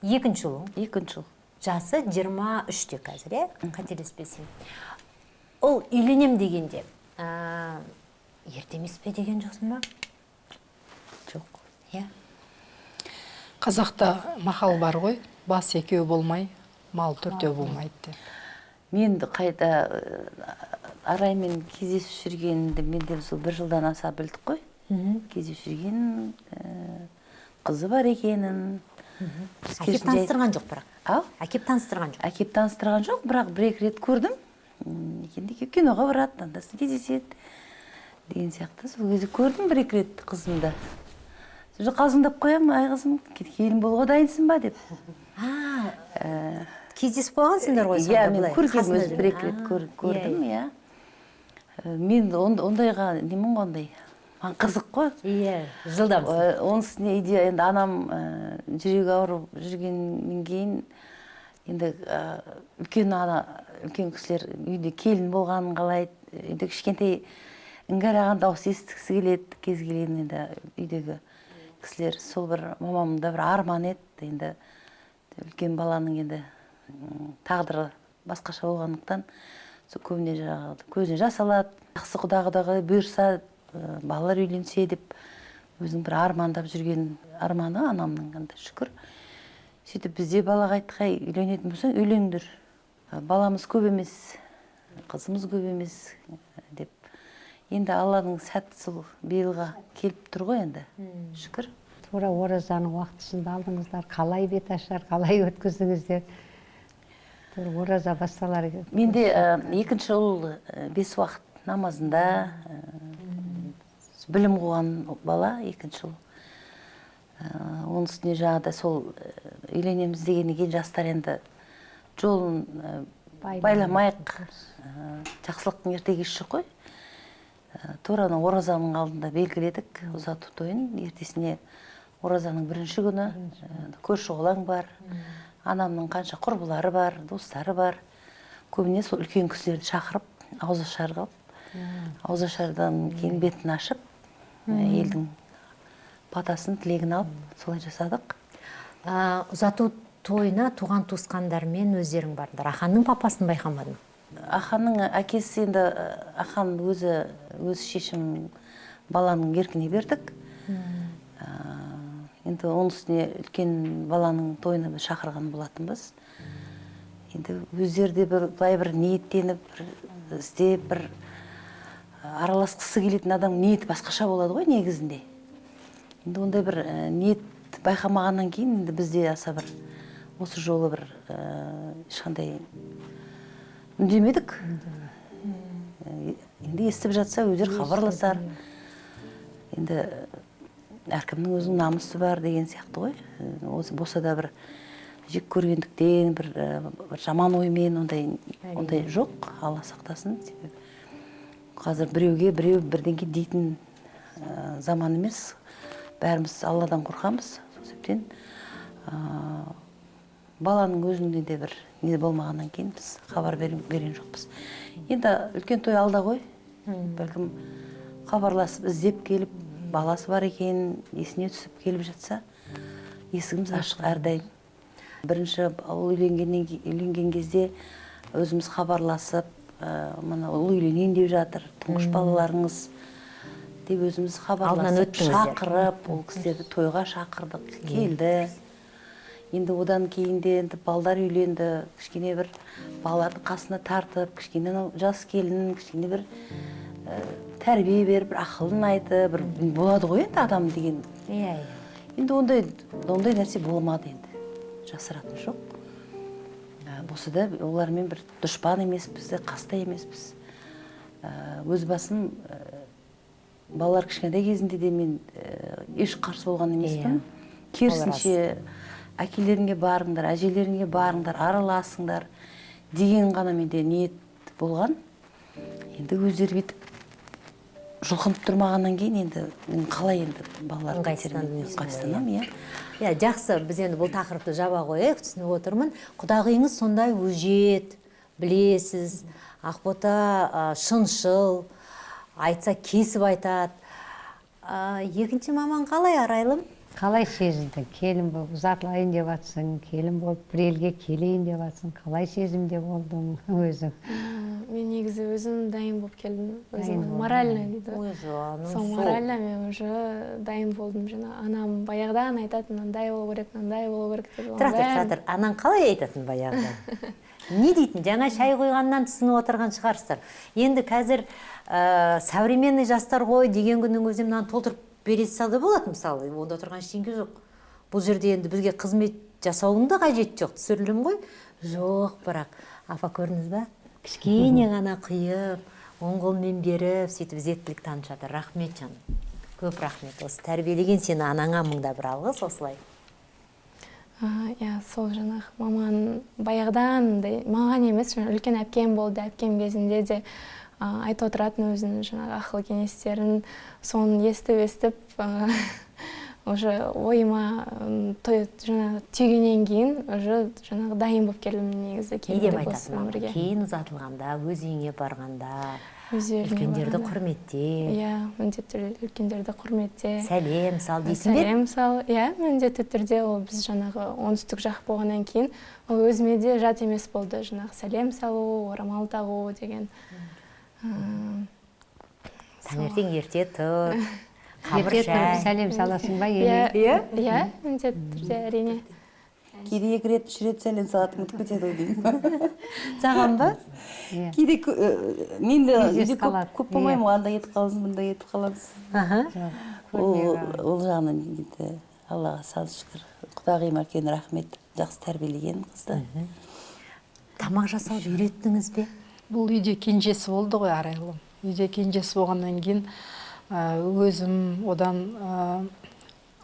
Екінші ұл. Екінші ұл. Жасы 23-те қазір, қателеспесем. Ол үйленем дегенде, ерте емес пе деген жоқсың ба? жоқ. Иә. Қазақта мақал бар ғой, бас екеу болмай, мал төртеу болмайды деп. Мен қайта араймен кездесіп жүргенімді мен де сол 1 жылдан аса білдік қой. Кездесіп жүрген қызы бар екенін. Әкеп таныстырған жоқ бірақ. Ау? Әкеп таныстырған жоқ. Әкеп таныстырған жоқ, бірақ 1-2 рет көрдім. Екенде киноға барады, андасын кездеседі деген сияқты. Сол кезде көрдім 1-2 рет қызымды. Сол қалжыңдап қоямын, ай қызым, келін болуға дайынсың ба деп. Кездесіп қойғансыңдар ғой Иә, мен көргенмін, өзі 1-2 рет көрдім, иә. Мен ондайға немін ондай. Маған қызық қой. Иә, жылдамсың. Оның үстіне идея, енді анам жүрегі ауырып жүргеннен кейін, енді үлкен кісілер үйде келін болғанын қалайды. Енді кішкентай іңгәлаған дауыс естігісі келеді, кез келген енді үйдегі кісілер. Сол бір мамамда бір арман еді. Енді үлкен баланың енді тағдыры басқаша болғандықтан көбіне көзіне жас алады. Жақсы құдағыдағы бұйырса балалар үйленсе деп өзінің бір армандап жүрген арманы анамның, шүкір. Сөйтіп бізде балаға айтық, үйленетін болсаң үйлеңдір. Баламыз көп емес, қызымыз көп емес деп. Енді Алланың сәті сол биылға келіп тұр ғой енді, шүкір. Тура оразаның уақытысында алдыңыздар, қалай бет ашар, қалай өткіздіңіздер? Ораза басталар. Менде 2-ші ұл 5 уақыт намазында білім қуған бала, 2-ші ұл. Оның үстіне жағада сол үйленеміз дегеннен кейін жастар енді жолын байламайық, жақсылықтың ерте кеші қой. Тураны оразаның алдында белгіледік ұзату тойын. Ертесіне оразаның 1-ші күні көрші қолаң бар, анамның қанша құрбылары бар, достары бар. Көбіне сол үлкен кісілерді шақырып, ауызашар қылып, ауызашардан кейін бетін ашып, елдің батасын, тілегін алып, солай жасадық. Ұзату тойына туған туысқандармен өздерің бардыңдар. Аханның папасын байқамадың? Аханның әкесі енді Ахан өзі шешім баланың еркіне бердік. Енді оның үстіне үлкен баланың тойына шақырған болатынбыз. Енді өздері де бір ниеттеніп, іздеп, бір араласқысы келетін адам ниеті басқаша болады ғой негізінде. Енді ондай бір ниет байқамағаннан кейін енді бізде аса бір осы жолы бір ешқандай үндемедік. Енді естіп жатса өздері хабарласар. Енді әркімнің өзінің намысы бар деген сияқты ғой. Осы болса да бір жек көргендіктен, бір жаман оймен ондай жоқ. Алла сақтасын. Қазір біреу бірдеңке дейтін заман емес. Бәріміз Алладан қорқамыз. Сол себептен баланың өзінде де бір не болмағаннан кейін біз хабар берген жоқпыз. Енді үлкен той алда ғой. Бәлкім хабарласып, іздеп келіп, баласы бар екен, есіне түсіп келіп жатса, есігіміз ашық әрдайым. Бірінші ұл үйленген кезде өзіміз хабарласып, мына ұл үйленейін деп жатыр, тұңғыш балаларыңыз деп өзіміз хабарласып, шақырып, ол кісілерді тойға шақырдық, келді. Енді одан кейін де балдар үйленді, кішкене бір балалардың қасына тартып, кішкене жас келін, кішкене бір тәрбие беріп, бір ақылын айтып, бір болады ғой енді адам деген. Енді ондай нәрсе болмады енді, жасыратын жоқ. Болса да олармен бір дұшпан емеспіз, қаста емеспіз. Өз басым балалар кішкентай кезінде де мен еш қарсы болған емеспін. Керісінше әкелеріңе барыңдар, әжелеріңе барыңдар, араласыңдар деген ғана менде ниет болған. Енді өздері бетіп жұлқынып тұрмағаннан кейін енді мен қалай енді балаларды қайсыстанам, иә. Жақсы, біз енді бұл тақырыпты жаба қойып, түсініп отырмын. Құдағиыңыз сондай өжет, білесіз, Ақбота шыншыл, айтса кесіп айтады. Екінші маман қалай, Арайлым? Қалай сезіндің? Келін болып ұзатылайын деп жатсың, келін болып бір елге келейін деп жатсың. Қалай сезімде болдың өзің? Мен негізі өзім дайын болып келдім. Дайын Өзім болдың. морально дейді. Ой, жаным, Сол морально мен уже дайын болдым. Жаңа анам баяғыдан айтатын, мынандай болу керек, мынандай болу керек деп. Тұра, анаң қалай айтатын баяғыдан? Не дейтін? Жаңа шай қойғаннан түсініп отырған шығарсыздар. Енді қазір современный жастар ғой деген күннің өзі мынаны толтырып бере салды болады, мысалы. Онда тұрған ештеңе жоқ. Бұл жерде енді бізге қызмет жасаудың да қажеті жоқ. Түсірілім ғой? Жоқ, бірақ апа көрдіңіз ба? Кішкене ғана құйып, оң қолмен беріп, сөйтіп ізеттілік танытып жатыр. Рахмет жаным. Көп рахмет. Осы тәрбиелеген сені анаңа мыңда бір алғыс осылай. Иә, сол жаңағы маман баяғыдан маған емес, үлкен әпкем болды. Әпкем кезінде де айтып отыратын өзінің жаңағы ақыл кеңестерін, соны естіп уже ойыма жаңағы түйгеннен кейін уже жаңағы дайын болып келдім негізі. Не деп айтасың? Кейін ұзатылғанда, өз үйіңе барғанда, үлкендерді құрметте. Иә, міндетті түрде үлкендерді құрметте. Сәлем сал дейсің бе? Сәлем сал, иә, міндетті түрде. Ол біз жаңағы оңтүстік жақ болғаннан кейін ол өзіме де жат емес болды. Жаңағы сәлем салу, орамал тағу деген. Таңертең ерте тұр. Ерте тұрып сәлем саласың ба? Иә, міндетті түрде, әрине. Кейде 2 рет 3 рет сәлем салатын ұмытып кетеді ғой деймін. Саған ба? Кейде мен де үйде көп болмаймын, анда етіп қаламыз, мында етіп қаламыз. Ол жағынан Аллаға сал шүкір. Құдағиым үлкен рахмет, жақсы тәрбиелеген қызды. Тамақ жасауды үйреттіңіз бе? Бұл үйде кенжесі болды ғой, Арайлым. Үйде кенжесі болғаннан кейін өзім одан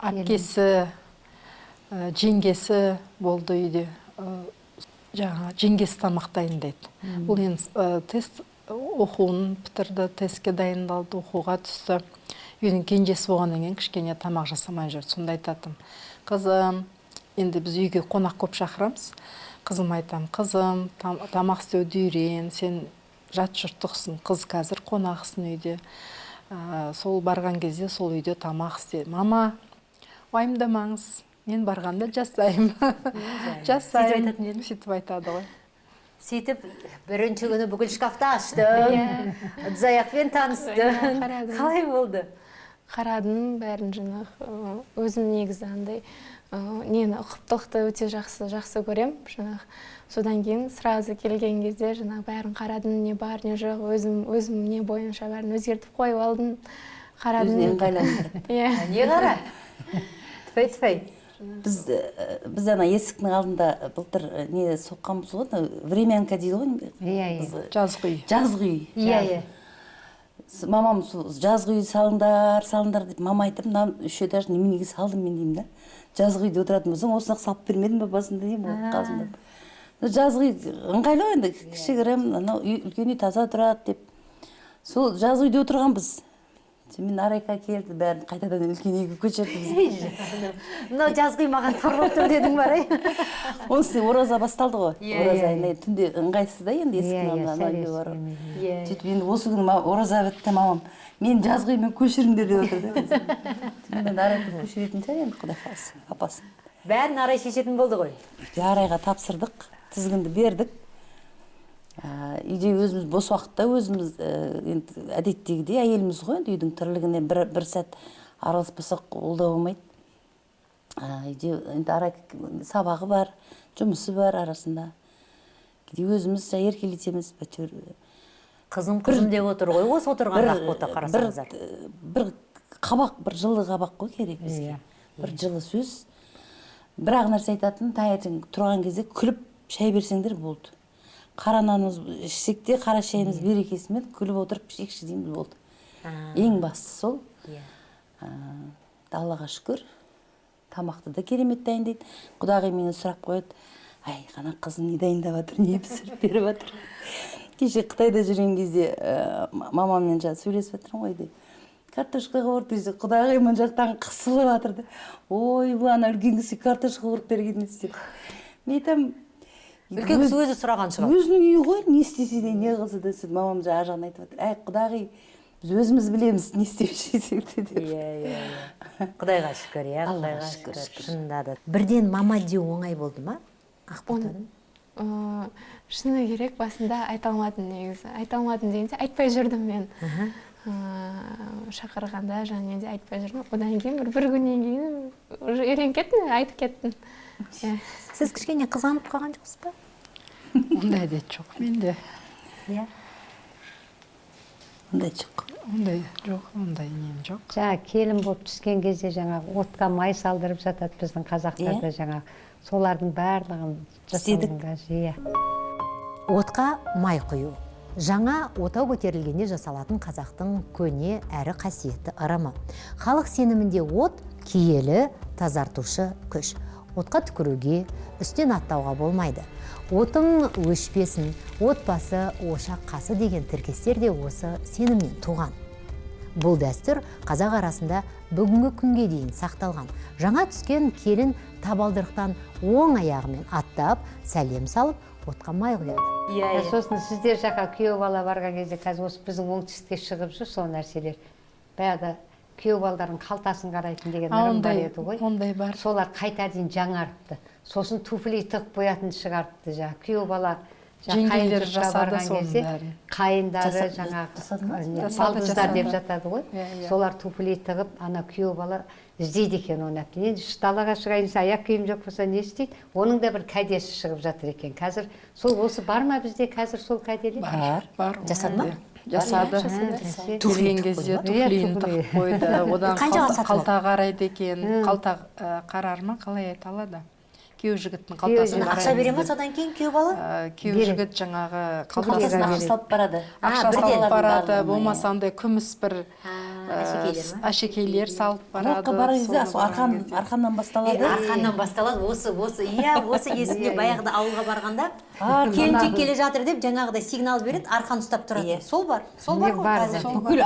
әпкесі, жеңгесі болды үйде. Жаңа жеңгесі тамақ дайындайды. Бұл енді тест оқуын бітірді, тестке дайындалды, оқуға түсті. Үйдің кенжесі болғаннан кейін кішкене тамақ жасамай жүрді. Сонда айтатым, қызым, енді біз үйге қонақ көп шақырамыз. Қызым айтам, қызым, тамақ істеуді үйрен, сен жат жұрттықсың, қыз қазір қонақсың үйде. Сол барған кезде сол үйде тамақ істе. Мама, уайымдамаңыз, мен барғанда жасаймын. Жасаймын, сөйтіп айтады ғой. Сөйтіп, бірінші күні бүкіл шкафты аштым, ыдыс-аяқпен таныстым. Қалай болды? Қарадым, бәрін жаңағы өзім негізі андай нені ұқыптылықты өте жақсы көрем. Содан кейін сразу келген кезде жаңағы бәрін қарадым, не бар, не жоқ, өзім не бойынша бәрін өзгертіп қойып алдым. Қарадым. Өзіне ыңғайландырып. Не қара? Тфай. Біз ана есіктің алдында былтыр не соққанбыз ғой, времянка дейді ғой. Иә. Жазғы үй. Жазғы үй. Иә. Мамам жазғы үй салыңдар деп мама айтып, мынау үшеу даже неменеге салдым мен деймін да. Жазғы үйде отыратын болсаң, осыны салып бермедім ба басында деймін, қалжыңдап. Жазғы үй ыңғайлы ғой енді, кішігірім, үлкен үй таза тұрады деп. Сол жазғы үйде отырғанбыз. Мен Арайқа келді, бәрін қайтадан үлкен үйге көшірді біз. Мынау жазғы үй маған тар болып тұр дедің бар ай. Онысы ораза басталды ғой. Ораза айында түнде ыңғайсыз да енді есіктің алдына барып. Сөйтіп енді осы күні ораза бітті мамам. Мен жазғы үймен көшіріңдер деп отыр да. Мен Арайқа көшіретін шығар енді Құдай қаласа, апасы. Бәрін Арай шешетін болды ғой. Арайға тапсырдық, тізгінді бердік. Үйде өзіміз бос уақытта өзіміз әдеттегідей әйеліміз ғой, үйдің тірлігіне бір сәт араласпасақ ол да болмайды. Үйде Арай сабағы бар, жұмысы бар арасында. Кейде өзіміз еркелетеміз. Қызым деп отыр ғой, осы отырған ақбота қарасаңыздар. Бір қабақ, бір жылы қабақ қой керек бізге. Бір жылы сөз. Бір-ақ нәрсе айтатын, таңертең тұрған кезде күліп шай берсеңдер болды. Қара нанымыз ішсек те, қара шайымыз берекесімен күліп отырып ішекші дейміз болды. Ең бастысы сол. Аллаға шүкір. Тамақты да керемет дайындайды. Құдағи мені сұрақ қойды. Ай, қана қызың не дайындап жатыр, не пісіріп беріп жатыр. Кеше Қытайда жүрген кезде мамаммен сөйлесіп жатырмын ғой деп. Картошка қуырып десе, құдағи мына жақтан қысылып жатыр да. Ой, бұл ана үлкен кісі картошка қуырып берген деп. Мен айтамын, үлкен кісі өзі сұраған шығар. Өзінің үйі ғой, не істесе де, не қылса да, мамам жағын айтып жатыр. Әй, құдағи, біз өзіміз білеміз, не істеп ішесек деп. Құдайға шүкір, иә, Аллаға Құдайға шүкір, шүкір. Шынында да. Бірден мама деу оңай болды ма? Ақботаның? Шыны керек, басында айта алмадым негізі. Айта алмадым дегенде айтпай жүрдім мен. Шақырғанда және де айтпай жүрдім. Одан кейін бір күннен кейін уже үйреніп кеттім, айтып кеттім. Сіз кішкене қызғанып қалған жоқсыз ба? Ондай да жоқ менде. Иә. Ондай жоқ. Ондай жоқ, ондай нем жоқ. Жаңа келін болып түскен кезде жаңағы отқа май салдырып жатады біздің қазақтарда жаңағы. Солардың барлығын жасадыңға жия. Отқа май құю. Жаңа отау көтерілгенде жасалатын қазақтың көне әрі қасиетті ырымы. Халық сенімінде от киелі, тазартушы күш. Отқа түкіруге, үстен аттауға болмайды. Отың өшпесін, отбасы, ошақ қасы деген тіркестер де осы сенімнен туған. Бұл дәстүр қазақ арасында бүгінгі күнге дейін сақталған. Жаңа түскен келін табалдырықтан оң аяғымен аттап, сәлем салып, отқа май құяды. Сосын сіздер жаққа күйеу бала барған кезде қазір осы біздің оңтүстікке шығып жүр сол нәрселер. Баяғыда күйеу балдардың қалтасын қарайтын деген ырым бар еді ғой. Ондай бар. Солар қайта дейін жаңарыпты. Сосын туфли тығып қоятын шығарыпты жаңа. Күйеу бала жеңгелер жасады соның бәрін. Қайындары жаңағы балдыздар деп жатады ғой. Солар туфли тығып, ана күйеу бала іздейді екен оны әптен. Енді далаға шығайынса, аяқ киім жоқ болса не істейді? Оның да бір кәдесі шығып жатыр екен. Қазір сол осы бар ма бізде қазір сол кәделер? Бар. Жасады ма? Жасады. Келген кезде туфлиін тығып қойды. Одан қалта қарайды екен. Қалта қарар ма? Қалай айта алады? Күйеу жігіттің қалтасын қарайды. Ақша бере ма содан кейін күйеу бала? Күйеу жігіт жаңағы Қалтасына ақша салып барады. Ақша салып барады, болмаса андай күміс бір әшекейлер салып барады. Отқа барар кезде арқаннан басталады. Арқаннан басталады. Осы есімде баяғыда ауылға барғанда келіншек келе жатыр деп жаңағыдай сигнал береді, арқан ұстап тұрады. Сол бар ғой қазір. Бүкіл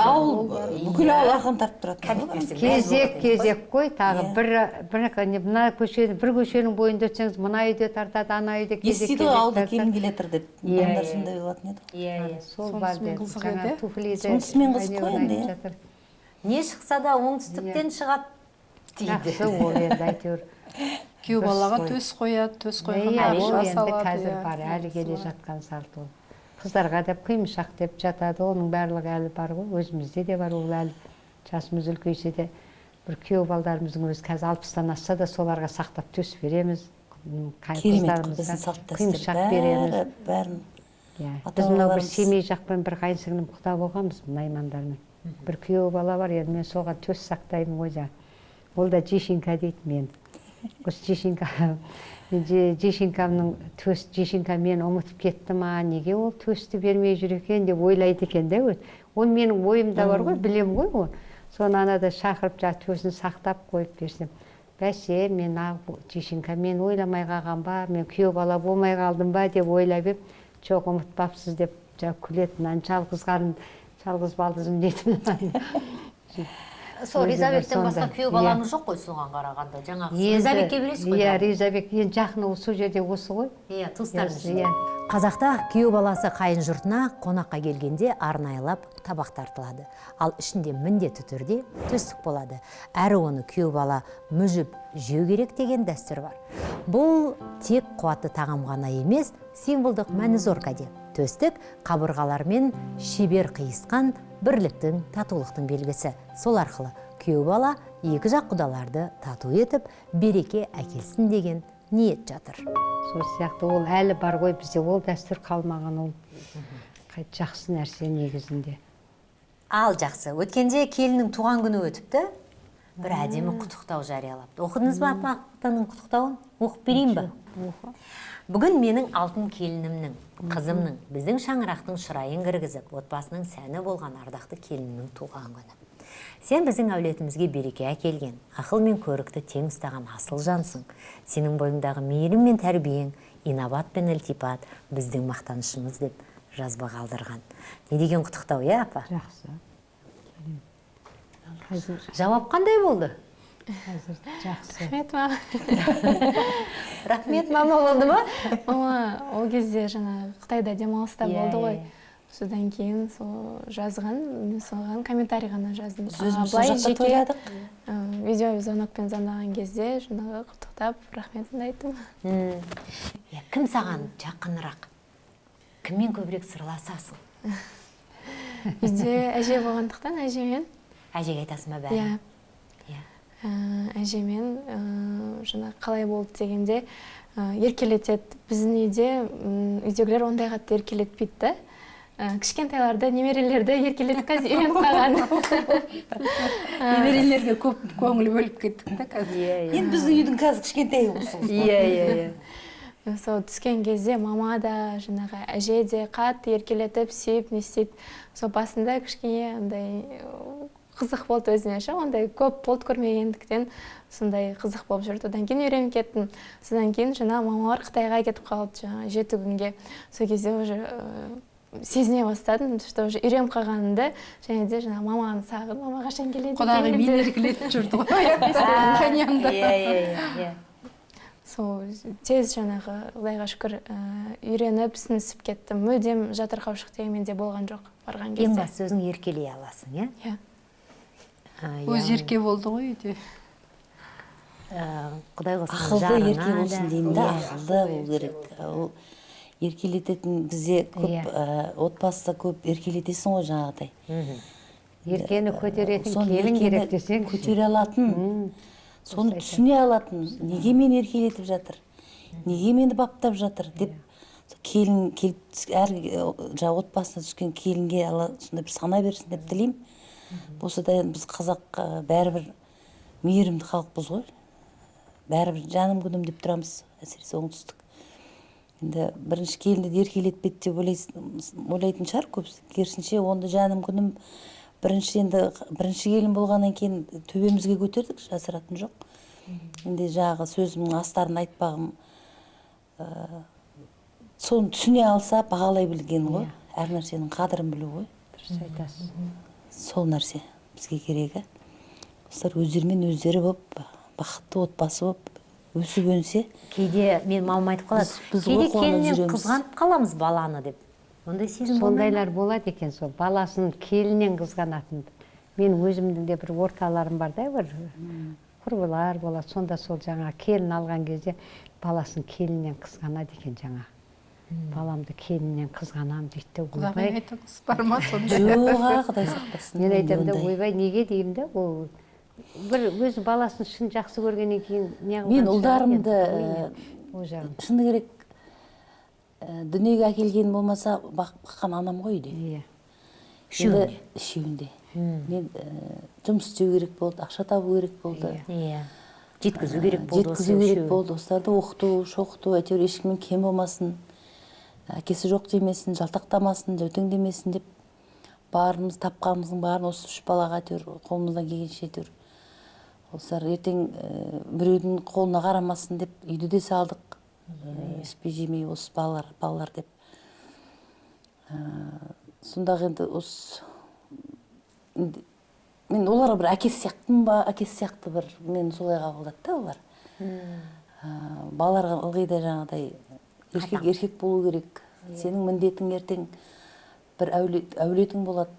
ауыл арқан тартып тұрады. Кезек қой, тағы мына көшенің бойында өтсеңіз, мына үйде тартады, ана үйде кезек естиді ауылда келін келетір деп. Адамдар сондай болатын еді. Сол бар деді. Жаңа туфлиді. Сонысымен қызық қой енді. Не шықса да оңтүстіктен шығады дейді. Жақсы ол енді әйтеуір. Күйеу балаға төс қояды, төс қойған ақша салады. Қазір бар, әлі келе жатқан салт ол. Қыздарға деп құйымшақ деп жатады, оның барлығы әлі бар ғой, өзімізде де бар ол әлі. Жасымыз үлкейсе де бір күйеу балдарымыздың өзі қазір 60-тан асса да соларға сақтап төс береміз. Қыздарымызға құйымшақ береміз. Бәрін. Біз мынау бір семей жақпен бір қайын сіңлім құда болғанбыз наймандармен. Бір күйеу бала бар еді, мен соған төс сақтаймын ғой жаңа. Ол да жешенка дейді мен. Осы жешенка мен ұмытып кетті ма, неге ол төсті бермей жүр екен деп ойлайды екен де өз. Ол менің ойымда бар ғой, білем ғой ол. Соны анада шақырып төсін сақтап қойып берсем. Бәсе, мен жешенка мен ойламай қалған ба, мен күйеу бала болмай қалдым ба деп ойлап еп, жоқ ұмытпапсыз деп күлетін, жалғыз балдызым дейді. Сол Ризабектен басқа күйеу балаңыз жоқ қой соған қарағанда. Жаңағы Ризабекке бересіз ғой? Иә, Ризабек ең жақыны сол жерде осы ғой. Иә, туыстарыңыз. Қазақта күйеу баласы қайын жұртына қонаққа келгенде арнайылап табақ тартылады. Ал ішінде міндетті түрде төстік болады. Әрі оны күйеу бала мүжіп жеу керек деген дәстүр бар. Бұл тек қуатты тағам ғана емес, символдық мәні зор кәде. Төстік қабырғалармен шебер қиысқан бірліктің, татулықтың белгісі. Сол арқылы күйеу бала екі жақ құдаларды тату етіп, береке әкелсін деген ниет жатыр. Сол сияқты ол әлі бар ғой, бізде ол дәстүр қалмаған, ол жақсы нәрсе негізінде. Ал жақсы, өткенде келіннің туған күні өтіпті, бір әдемі құттықтау жариялапты. Оқыдыңыз ба апақтаның құттықтауын? Оқып берейін ба? Бүгін менің алтын келінімнің, қызымның, біздің шаңырақтың шырайын кіргізіп, отбасының сәні болған ардақты келіннің туған күні. Сен біздің әулетімізге береке әкелген, ақыл мен көрікті тең ұстаған асыл жансың. Сенің бойыңдағы мейірім мен тәрбиең, инабат пен ілтипат біздің мақтанышымыз деп жазба қалдырған. Не деген құттықтау, иә, апа? Жақсы. Жауап қандай болды? Жақсы. Рахмет, мама. Рахмет, мама болды ма? Мама ол кезде жаңа Қытайда демалыста болды ғой. Содан кейін сол жазған, мен соған комментарий ғана жаздым. Өзіміз сол жақта тойладық. видео звонокпен звондаған кезде жаңағы құттықтап рахметімді айттым. Кім саған жақынырақ? Кіммен көбірек сырласасың? Үйде әже болғандықтан әжемен. Әжеге айтасың ба бәрін? Әжемен жаңа қалай болды дегенде еркелетеді. Біздің үйде үйдегілер ондай қатты еркелетпейді да. Кішкентайларды, немерелерді еркелетіп қазір үйреніп қалған. Немерелерге көп көңіл бөліп кеттік та қазір. Енді біздің үйдің қазір кішкентай болсын. Иә. Сол түскен кезде мама да, жаңағы әже де қатты еркелетіп, сүйіп, не істейді. Сол басында кішкене андай қызық болды өзіне ше, ондай көп болды көрмегендіктен сондай қызық болып жүрді. Одан кейін үйреніп кеттім. Содан кейін жаңа мамалар Қытайға кетіп қалды жаңа 7 күнге. Сол кезде уже сезіне бастадым, что уже үйреніп қалғанымды, және де жаңа маманы сағынып, мама қашан келеді? Құдағи мен еркелетіп жүрді ғой. Иә. Сол тез жаңағы Құдайға шүкір үйреніп, сіңісіп кеттім. Мүлдем жатырқаушылық деген менде болған жоқ барған кезде. Ең бастысы өзің еркелей аласың, иә? Иә. Өз ерке болды ғой үйде. Құдай қосқан ақылды ерке болсын деймін да, ақылды болу керек. Ол еркелететін бізде көп отбасыда көп еркелетесің ғой жаңағыдай. Еркені көтеретін келін керек десең. Көтере алатын, соны түсіне алатын. Неге мені еркелетіп жатыр? Неге мені баптап жатыр? Деп келін келіп әр отбасына түскен келінге сондай бір сана берсін деп тілеймін. Болса да біз қазақ бәрібір мейірімді халықпыз ғой. Бәрібір жаным күнім деп тұрамыз, әсіресе оңтүстік. Енді бірінші келінді еркелетпеді деп ойлайтын шығар көбісі. Керісінше онда жаным күнім бірінші келін болғаннан кейін төбемізге көтердік, жасыратын жоқ. Енді жағы сөзімнің астарын айтпағым, соны түсіне алса бағалай білген ғой. Әр нәрсенің қадірін білу ғой. Дұрыс айтасыз. Сол нәрсе бізге керегі. Осылар өздерімен өздері болып, бақытты отбасы болып, өсіп өнсе. Кейде мен мамам айтып қалады, кейде келіннен қызғанып қаламыз баланы деп. Ондай сезім сондайлар болады екен, сол баласын келіннен қызғанатын. Мен өзімдің де бір орталарым бар да, бір құрбылар болады. Сонда сол жаңа келін алған кезде баласын келіннен қызғанады екен жаңа. Баламды келіннен қызғанам дейді. Құдағи айтыңыз бар ма сонда? Жоқ, Құдай сақтасын. Мен айтамын да, ойбай неге деймін да, ол бір өз баласын шын жақсы көргеннен кейін неғылған. Мен ұлдарымды шыны керек дүниеге әкелген болмаса баққан анам ғой үйде. Үшеуінде. Мен жұмыс істеу керек болды, ақша табу керек болды. Жеткізу керек болды. Жеткізу керек болды. Осыларды оқыту, шоқыту, әйтеуір ешкіммен кем болмасын, әкесі жоқ демесін, жалтақтамасын, жөтеңдемесін деп барымыз тапқанымыздың барын осы 3 балаға әйтеуір қолымыздан келгенше әйтеуір. Осылар ертең біреудің қолына қарамасын деп үйді де салдық. Ішпей жемей осы балалар деп. Сондағы енді осы мен оларға бір әкесі сияқтымын ба, әкесі сияқты бір мен солай қабылдады да олар. Балаларға ылғи да жаңағыдай еркек болу керек. Сенің міндетің ертең бір әулетің болады.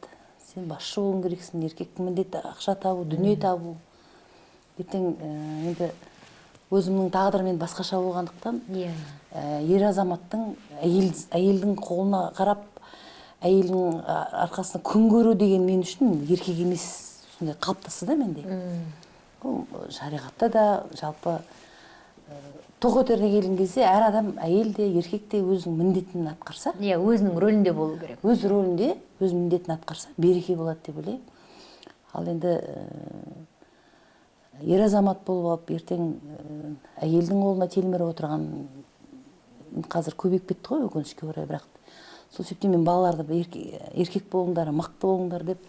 Сен басшы болуың керексің. Еркектің міндеті ақша табу, дүние табу. Ертең енді өзімнің тағдырымен басқаша болғандықтан ер азаматтың әйелдің қолына қарап, әйелдің арқасына күн көру деген мен үшін еркек емес, сондай қалыптасты да менде. Ол шариғатта да жалпы тоқ өтеріне келген кезде әр адам, әйел де, еркек те өзінің міндетін атқарса, өзінің рөлінде болу керек. Өз рөлінде, өз міндетін атқарса, береке болады деп ойлаймын. Ал енді ер азамат болып, ертең әйелдің қолына телміріп отырған қазір көбейіп кетті ғой, өкінішке орай, бірақ сол себептен мен балаларды еркек болыңдар, мықты болыңдар деп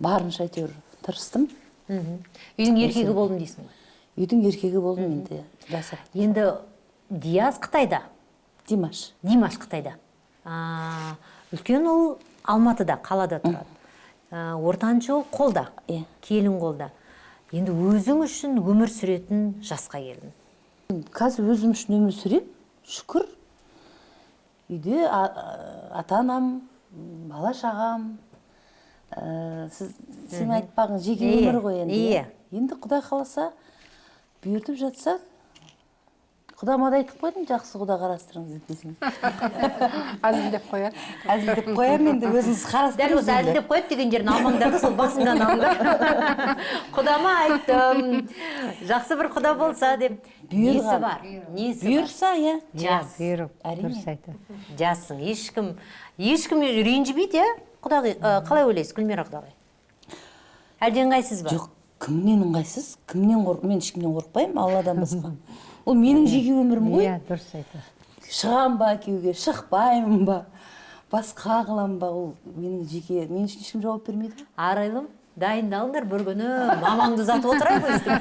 барынша әйтеуір тырыстым. Үйдің еркегі болдым дейсің ғой? Үйдің еркегі болдым енді жасырып. Енді Диас Қытайда? Димаш Қытайда. Үлкен ұл Алматыда, қалада тұрады. Ортаншы ұл қолда, келін қолда. Енді өзің үшін өмір сүретін жасқа келдің. Қазір өзім үшін өмір сүрем, шүкір. Үйде ата-анам, бала-шағам, сен айтпағың жеке өмір ғой енді. енді Құдай қаласа бұйыртып жатса, Құдама да айтып қойдым, жақсы Құда қарастырыңыз десең. әзілдеп қояр. Әзілдеп қоямын, енді өзіңіз Дәл қарастырыңыз. осы әзілдеп қойып деген жерін алмаңдар да, сол басыңдан алыңдар. Құдама айттым, жақсы бір құда болса деп. Несі бар? Несі бар? Бұйырса, иә. Жас. бұйырып Әрине. дұрыс айтады. Жассың. Ешкім ренжімейді, иә? Құдағи, қалай ойлайсыз, Гүлмира құдағи? Әлде ыңғайсыз ба? Жоқ, кімнен ыңғайсыз? Мен ешкімнен қорықпаймын, Алладан басқа. Ол менің жеке өмірім ғой. Иә, дұрыс айтады. Шығам ба күйеуге, шықпаймын ба, басқа қылам ба, ол менің жеке, мен үшін ешкім жауап бермейді. Арайлым, дайындалыңдар, бір күні мамаңды ұзатып отырайық өстіп.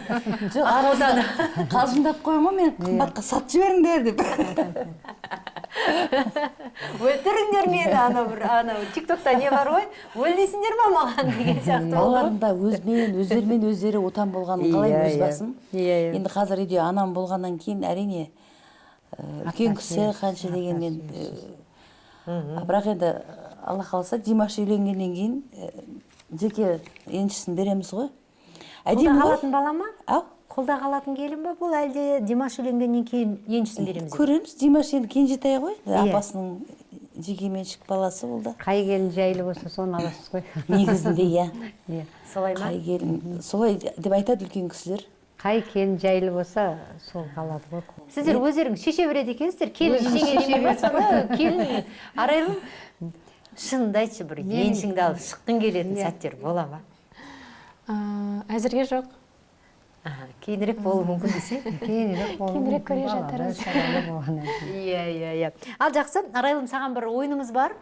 Жоқ, арасында қалжыңдап қойын ғой, мен қымбатқа сатып жіберіңдер деп. Өлтіріңдер мені, анау тиктокта не бар ғой, өлдейсіңдер ма маған деген сияқты. Балаларында өздерімен өздері отан болғанын қалай өз басым. Иә. Енді қазір үйде анам болғаннан кейін әрине үлкен кісі қанша дегенмен. Бірақ енді Алла қаласа Димаш үйленгеннен кейін жеке еншісін береміз ғой. Қолда қалатын бала ма? Ау? Қолда қалатын келін ба бұл, әлде Димаш үйленгеннен кейін еншісін береміз? Көреміз, Димаш енді кенжетай ғой, апасының жеке меншік баласы болды. Қай келін жайлы болса соны аласыз ғой. Негізінде иә. Солай ма? Қай келін, солай деп айтады үлкен кісілер. Қай келін жайлы болса сол қалады ғой. Сіздер өздеріңіз шеше береді екенсіздер, келін шеше береді, келін Арайлым. Шынымды айтшы, бір еншіңді алып шыққың келетін сәттер бола ма? Әзірге жоқ. Кейінірек болуы мүмкін десе? Кейінірек көре жатармыз. Иә. Ал жақсы, Арайлым, саған бір ойынымыз бар.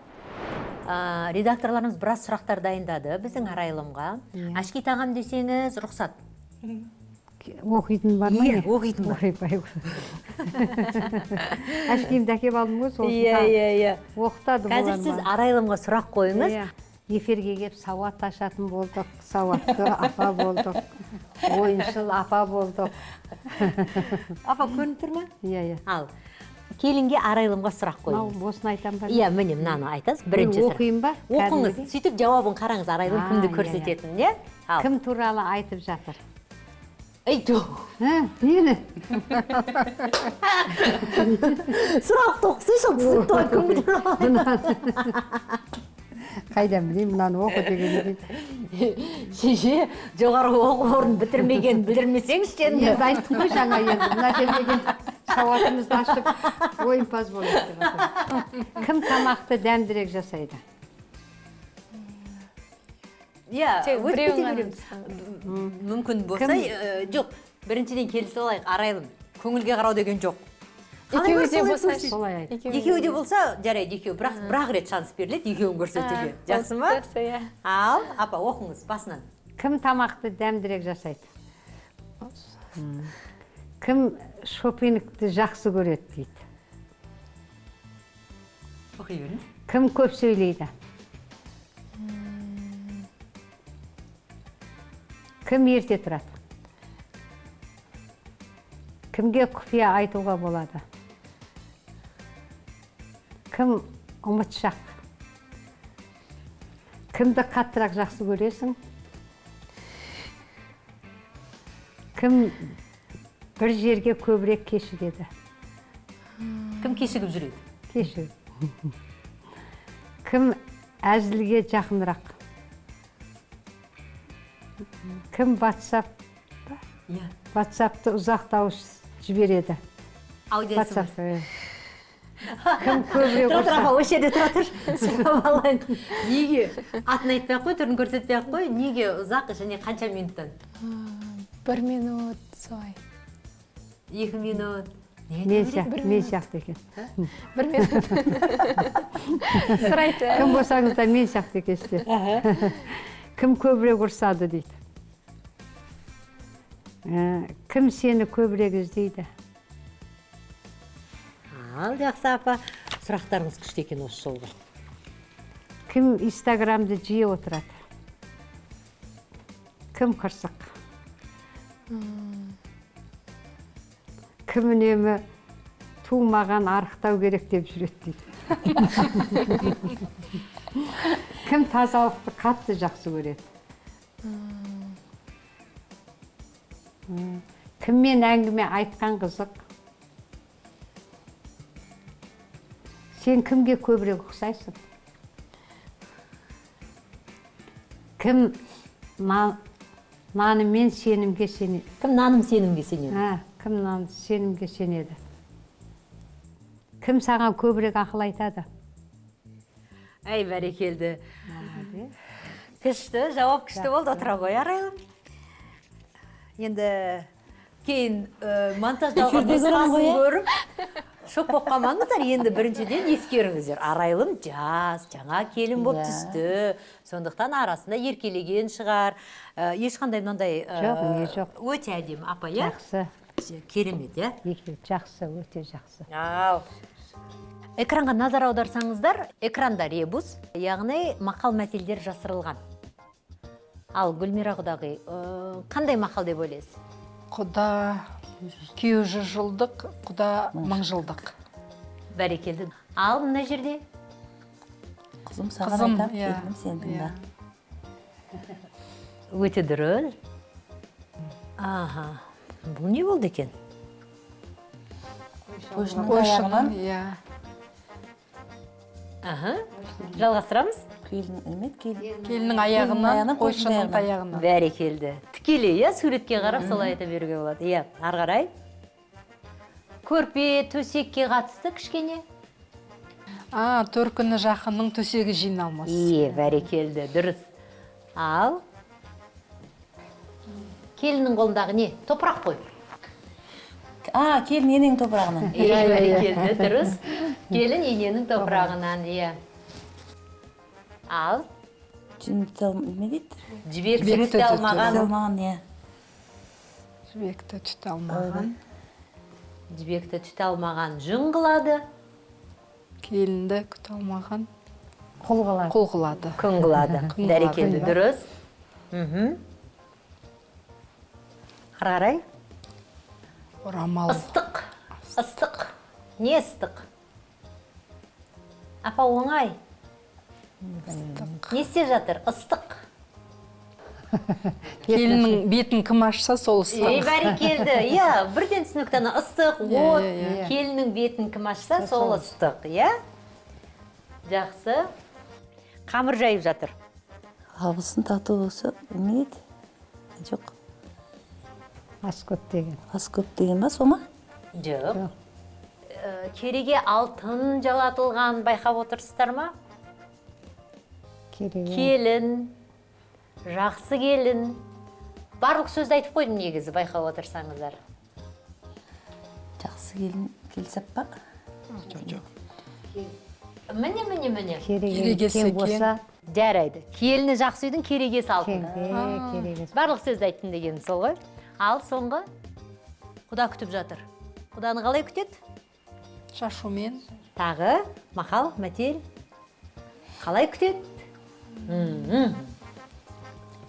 Редакторларымыз біраз сұрақтар дайындады біздің Арайлымға. Ашки тағам десеңіз, рұқсат. Оқитын бар ма? Иә, оқитын бар. Ашкиімді әкеп алдым ғой, сосын Иә. оқытады Қазір болар сіз ма? Арайлымға сұрақ қойыңыз. Эфирге кеп сауат ашатын болдық, сауатты апа болдық, ойыншыл апа болдық. Апа, көрініп тұр ма? Иә. Ал, келінге Арайлымға сұрақ қойыңыз. Осыны айтам ба? Иә, міне, мынаны айтасыз, бірінші сұрақ. Оқиын ба? Оқыңыз, сөйтіп жауабын қараңыз, Арайлым кімді көрсететін, иә? Кім туралы айтып жатыр? Әйту. Нені? Сұрақ тоқсайшы, түсіп той кімді туралы? Қайдан білейін, мынаны оқы деген. Шеше, жоғарғы оқу орнын бітірмеген білдірмесеңізші енді. Енді айттым ғой жаңа енді, мына жердеген сауатымызды ашып, ойынпаз болады деп жатыр. Кім тамақты дәмдірек жасайды? Иә, Тек біреуін ғана мүмкін болса, жоқ, біріншіден келісіп алайық, Арайлым, көңілге қарау деген жоқ. Екеуі де болса, Солай айт. Екеуі де болса, жарайды, екеуі, бірақ рет шанс беріледі, екеуін көрсетуге. Жақсы ма? Жақсы, иә. Ал, апа, оқыңыз басынан. Кім тамақты дәмдірек жасайды? Кім шопингті жақсы көреді дейді? Оқи беріңіз. Кім көп сөйлейді? Кім ерте тұрады? Кімге құпия айтуға болады? Кім ұмытшақ? Кімді қаттырақ жақсы көресің? Кім бір жерге көбірек кешігеді? Кім кешігіп жүреді? Кешігіп. Кім әзілге жақынырақ? Кім WhatsApp-ты ұзақ дауыс жібереді? Аудиосы бар. Кім көбірек Тұра тұра, осы жерде тұра тұр. Сұрап алайын. Неге? Атын айтпай-ақ қой, түрін көрсетпей-ақ қой. Неге ұзақ және қанша минуттан? 1 минут, солай. 2 минут. Мен сияқты екен. 1 минут. Сұрайды. Кім болсаңыз да мен сияқты екенсіздер. Кім көбірек ұрсады дейді? Кім сені көбірек іздейді? Ал, жақсы апа. Сұрақтарыңыз күшті екен осы жолғы. Кім инстаграмды жиі отырады? Кім қырсық? Кім үнемі туылмаған арықтау керек деп жүреді дейді? Кім тазалықты қатты жақсы көреді? Кіммен әңгіме айтқан қызық? Сен кімге көбірек ұқсайсың? Кім нанымен сенімге сенеді? Кім наным сенімге сенеді? Кім сенімге сенеді? Кім саған көбірек ақыл айтады? Әй, бәрекелді. Күшті, жауап күшті болды, отыра қой, Арайлым. Енді кейін монтаждалған нұсқасын көріп, шок болып қалмаңыздар. Енді біріншіден ескеріңіздер. Арайлым жас, жаңа келін болып түсті. Сондықтан арасында еркелеген шығар. Ешқандай мынандай өте әдемі апа, иә? Жақсы. Керемет, иә? Жақсы, өте жақсы. Экранға назар аударсаңыздар, экранда ребус, яғни мақал мәтелдер жасырылған. Ал Гүлмира құдағи, қандай мақал деп ойлайсыз? Құда 200 жылдық, құда 1000 жылдық. Бәрекелді. Ал мына жерде? Қызым саған айтам, келінім сен тыңда. Өте дұрыс. Бұл не болды екен? Қойшының аяғынан Жалғастырамыз? Келіннің аяғынан, қойшының аяғынан. Бәрекелді. Тікелей, суретке қарап солай айта беруге болады. Ары қарай. Көрпе, төсекке қатысты кішкене? Төркіні жақынның төсегі жиналмас. Бәрекелді, дұрыс. Ал келіннің қолындағы не? Топырақ қой. Келін ененің топырағынан. Бәрекелді, дұрыс. Келін ененің топырағынан, Ал? Жібекті түте алмаған. Жібекті түте алмаған. Жібекті түте алмаған жүн қылады. Келінді күте алмаған. Құл қылады. Құл қылады. Күн қылады. Бәрекелді, дұрыс. Қарай. Орамал. Ыстық. Ыстық. Не ыстық? Апа, оңай. Не істеп жатыр? Ыстық. Келіннің бетін кім ашса, сол ыстық. Бәрекелді. Бірден түсінікті. Ыстық, от. Келіннің бетін кім ашса, сол ыстық. Жақсы. Қамыр жайып жатыр. Абысын тату болса, білмейді. Жоқ. Ас көп деген. Ас көп деген ба, сома? Жоқ. Кереге алтын жалатылған байқап отырсыздар ма? Келін, жақсы келін. Барлық сөзді айтып қойдым негізі, байқап отырсаңыздар. Жақсы келін келсеп па? Міне. Керегесі болса, жарайды. Келіні жақсы үйдің керегесі алтын. Барлық сөзді айттым деген сол ғой. Ал соңғы құда күтіп жатыр. Құданы қалай күтеді? Шашумен. Тағы мақал, мәтел. Қалай күтеді?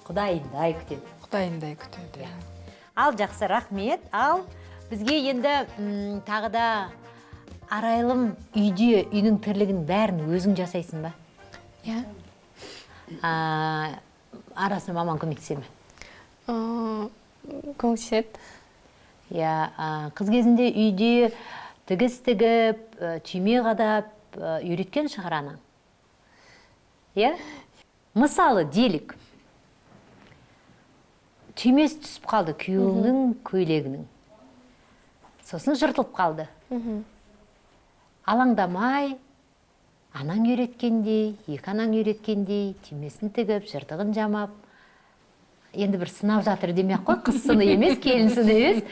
Құдайындай күтеді. Құдайындай күтеді. Ал жақсы, рахмет. Ал бізге енді тағы да Арайлым үйде, үйдің тірлігін бәрін өзің жасайсың ба? Арасында маман көмектесе ме? Көмектеседі. Қыз кезінде үйде тігіс тігіп, түйме қадап, үйреткен шығар анаң. Мысалы, делік. Түймесі түсіп қалды күйеуіңнің көйлегінің. Сосын жыртылып қалды. Алаңдамай, анаң үйреткендей, екі анаң үйреткендей, түймесін тігіп, жыртығын жамап. Енді бір сынап жатыр демек қой, қыз сыны емес, келін сыны емес.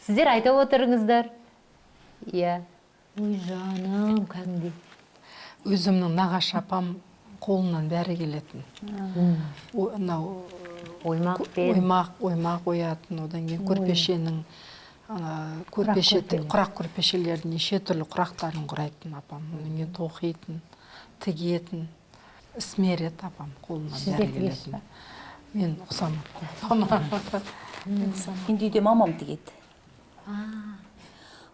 Сіздер айта отырыңыздар. Ой, жаным, кәдімгідей. Өзімнің нағашы апам қолынан бәрі келетін. Оймақ оятын, одан кейін көрпешенің, құрақ көрпешелерін, неше түрлі құрақтарын құрайтын апам. Одан кейін тоқитын, тігетін, ісмерет апам қолынан бәрі келетін. Мен ұқсамын. Енді үйде мамам тігеді.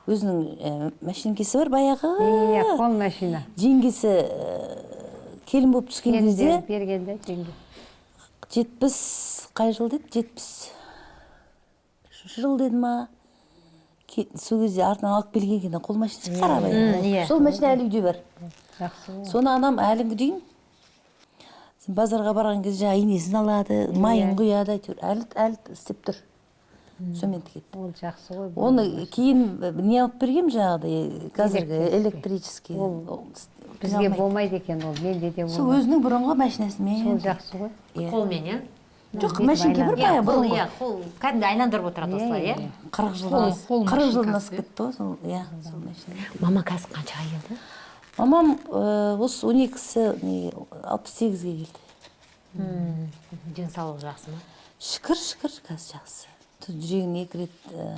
Өзінің мәшинкесі бар баяғы. Қол машина. Жеңгесі келін болып түскен кезде бергенде жеңге. 70 қай жыл деді? жыл деді ма, сол кезде артынан алып келген екен қол машинасы қарабай. Сол машина әлі үйде бар. Соны анам әлі күнге дейін базарға барған кезде инесін алады, майын құяды, әлі істеп тұр. Сонымен тігеді. Ол жақсы ғой. Оны кейін не алып бергем жаңағыдай қазіргі электрический. Бізге болмайды екен ол, менде де Сол болмайды. өзінің бұрынғы машинасымен. Сол жақсы ғой. Қолмен, иә? Жоқ, машинке бір бая Қол, бұрынғы. иә, қол кәдімгі айналдырып отырады осылай, иә? 40 жылдан асып кетті ғой, сол, иә, сол машина. Мама қазір қаншаға келді? Мамам осы 12-сі 68-ге келді. Денсаулығы жақсы ма? Шүкір, қазір жақсы. Жүрегіне 2 рет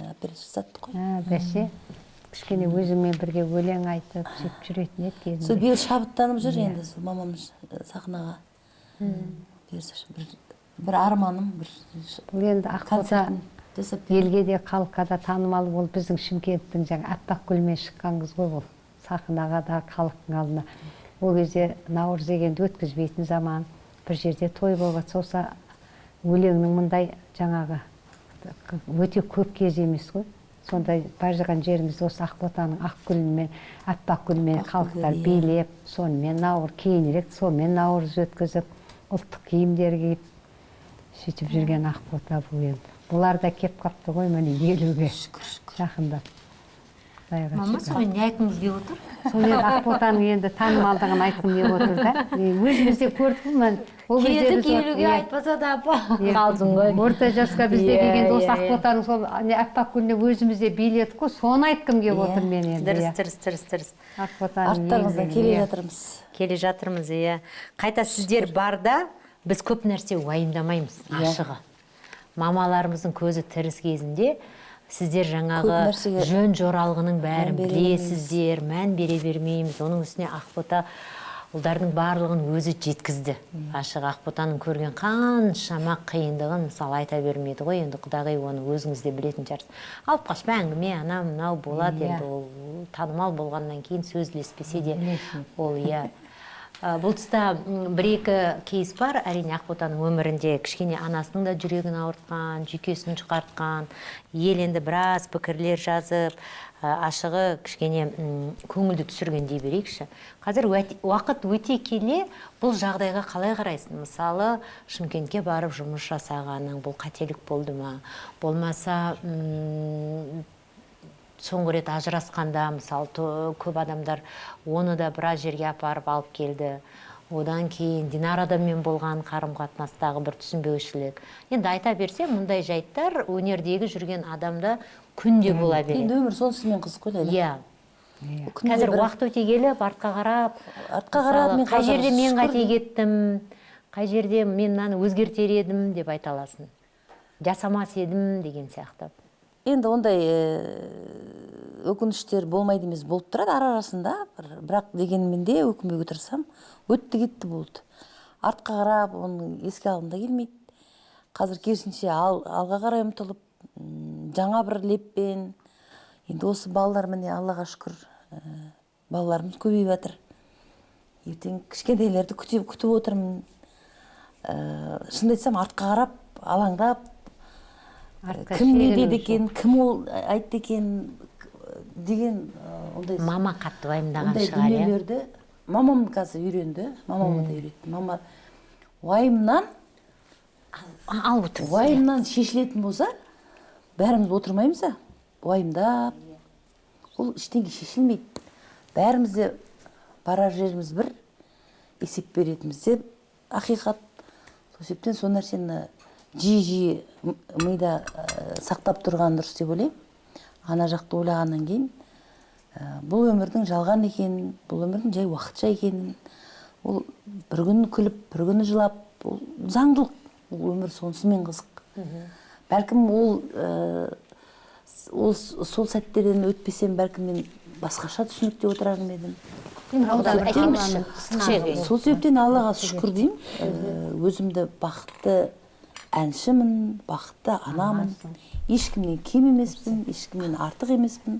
операция жасаттық қой. Бәсе, кішкене өзіңмен бірге өлең айтып, сөйтіп жүретін еді кезінде. Сол биыл шабыттанып жүр енді, сол мамамыз сахнаға. Бір арманым, бір Бұл енді Ақбота концертін жасап елге де халыққа да танымал бол. Біздің Шымкенттің жаңа аппақ гүлмен шыққан қыз ғой ол. Сахнаға да халықтың алдына. Ол кезде Наурыз дегенді өткізбейтін заман. Бір жерде той болып жатса, өлеңнің мұндай жаңағы өте көп кез емес қой. Сондай баржыған жерімізде осы Ақботаның ақ гүлімен, аппақ гүлімен халықтар билеп, сонымен кейінірек сонымен Наурыз өткізіп, ұлттық киімдер киіп, сөйтіп жүрген Ақбота бұл енді. Бұлар да кеп қапты ғой, міне елуге жақындап. Мама, соған не айтқыңыз келіп отыр? Сол енді Ақботаның енді танымалдығын айтқым келіп отыр да. Өзіміз де көрдік мен. Келдік елуге айтпаса да апа. Қалдың ғой. Орта жасқа бізде келгенде осы Ақботаның сол аппақ гүліне өзімізде биледік қой, соны айтқым келіп отыр мен енді. Дұрыс. Ақботаның арттарыңыздан келе жатырмыз. Келе жатырмыз, иә. Қайта сіздер барда біз көп нәрсе уайымдамаймыз, ашығы. Мамаларымыздың көзі тіріс кезінде сіздер жаңағы жөн жоралғының бәрін білесіздер, мән бере бермейміз. Оның үстіне Ақбота ұлдардың барлығын өзі жеткізді. Ашық Ақботаның көрген қаншама қиындығын мысалы айта бермейді ғой, енді құдағи оны өзіңіз де білетін шығарсыз. Алып қашпа әңгіме, анау мынау болады, енді ол танымал болғаннан кейін сөзлеспесе де ол иә. Бұл тұста бір-екі кейс бар, әрине Ақботаның өмірінде кішкене анасының да жүрегін ауыртқан, жүйкесін жұқартқан, ел енді біраз пікірлер жазып, ашығы кішкене көңілді түсірген дей берейікші. Қазір уақыт өте келе бұл жағдайға қалай қарайсың? Мысалы, Шымкентке барып жұмыс жасағаның бұл қателік болды ма? Болмаса, соңғы рет ажырасқанда, мысалы, көп адамдар оны да біраз жерге апарып алып келді. Одан кейін Динарадамен болған қарым-қатынастағы бір түсінбеушілік. Енді айта берсе, мұндай жайттар өнердегі жүрген адамда күнде бола береді. Енді өмір сонысымен қызық қой, иә. Қазір уақыт өте келіп, артқа қарап, қай жерде мен қате кеттім, қай жерде мен мынаны өзгертер едім деп айта аласың. Жасамас едім деген сияқты. Енді ондай өкініштер болмайды емес, болып тұрады ара-арасында, бірақ дегенмен де өкінбеуге тырысам, өтті кетті болды. Артқа қарап, оның еске алғым да келмейді. Қазір керісінше алға қарай ұмтылып, жаңа бір леппен, енді осы балалар міне Аллаға шүкір, балаларымыз көбейіп жатыр. Ертең кішкентайлерді күтіп отырмын. Шынымды айтсам, артқа қарап, алаңдап, кім не деді екен, кім ол айтты екен деген ондай мама қатты уайымдаған шығар, дүниелерді мамам қазір үйренді, мамама да үйретті. Мама уайымнан шешілетін болса, бәріміз отырмаймыз да, уайымдап, ол ештеңе шешілмейді. Бәрімізде барар жеріміз бір, есеп беретіміз де ақиқат. Сол себептен сол нәрсені жиі мида сақтап тұрған дұрыс деп ойлаймын. Ана жақты ойлағаннан кейін, бұл өмірдің жалған екенін, бұл өмірдің жай уақытша екенін, ол бір күн күліп, бір күні жылап, ол заңдылық, ол өмір сонысымен қызық. Бәлкім сол сәттерден өтпесем, бәлкім мен басқаша түсінікте отырар едім. Сол себептен Аллаға шүкір деймін, өзімді бақытты әншімін, бақытты анамын, ешкімнен кем емеспін, ешкімнен артық емеспін.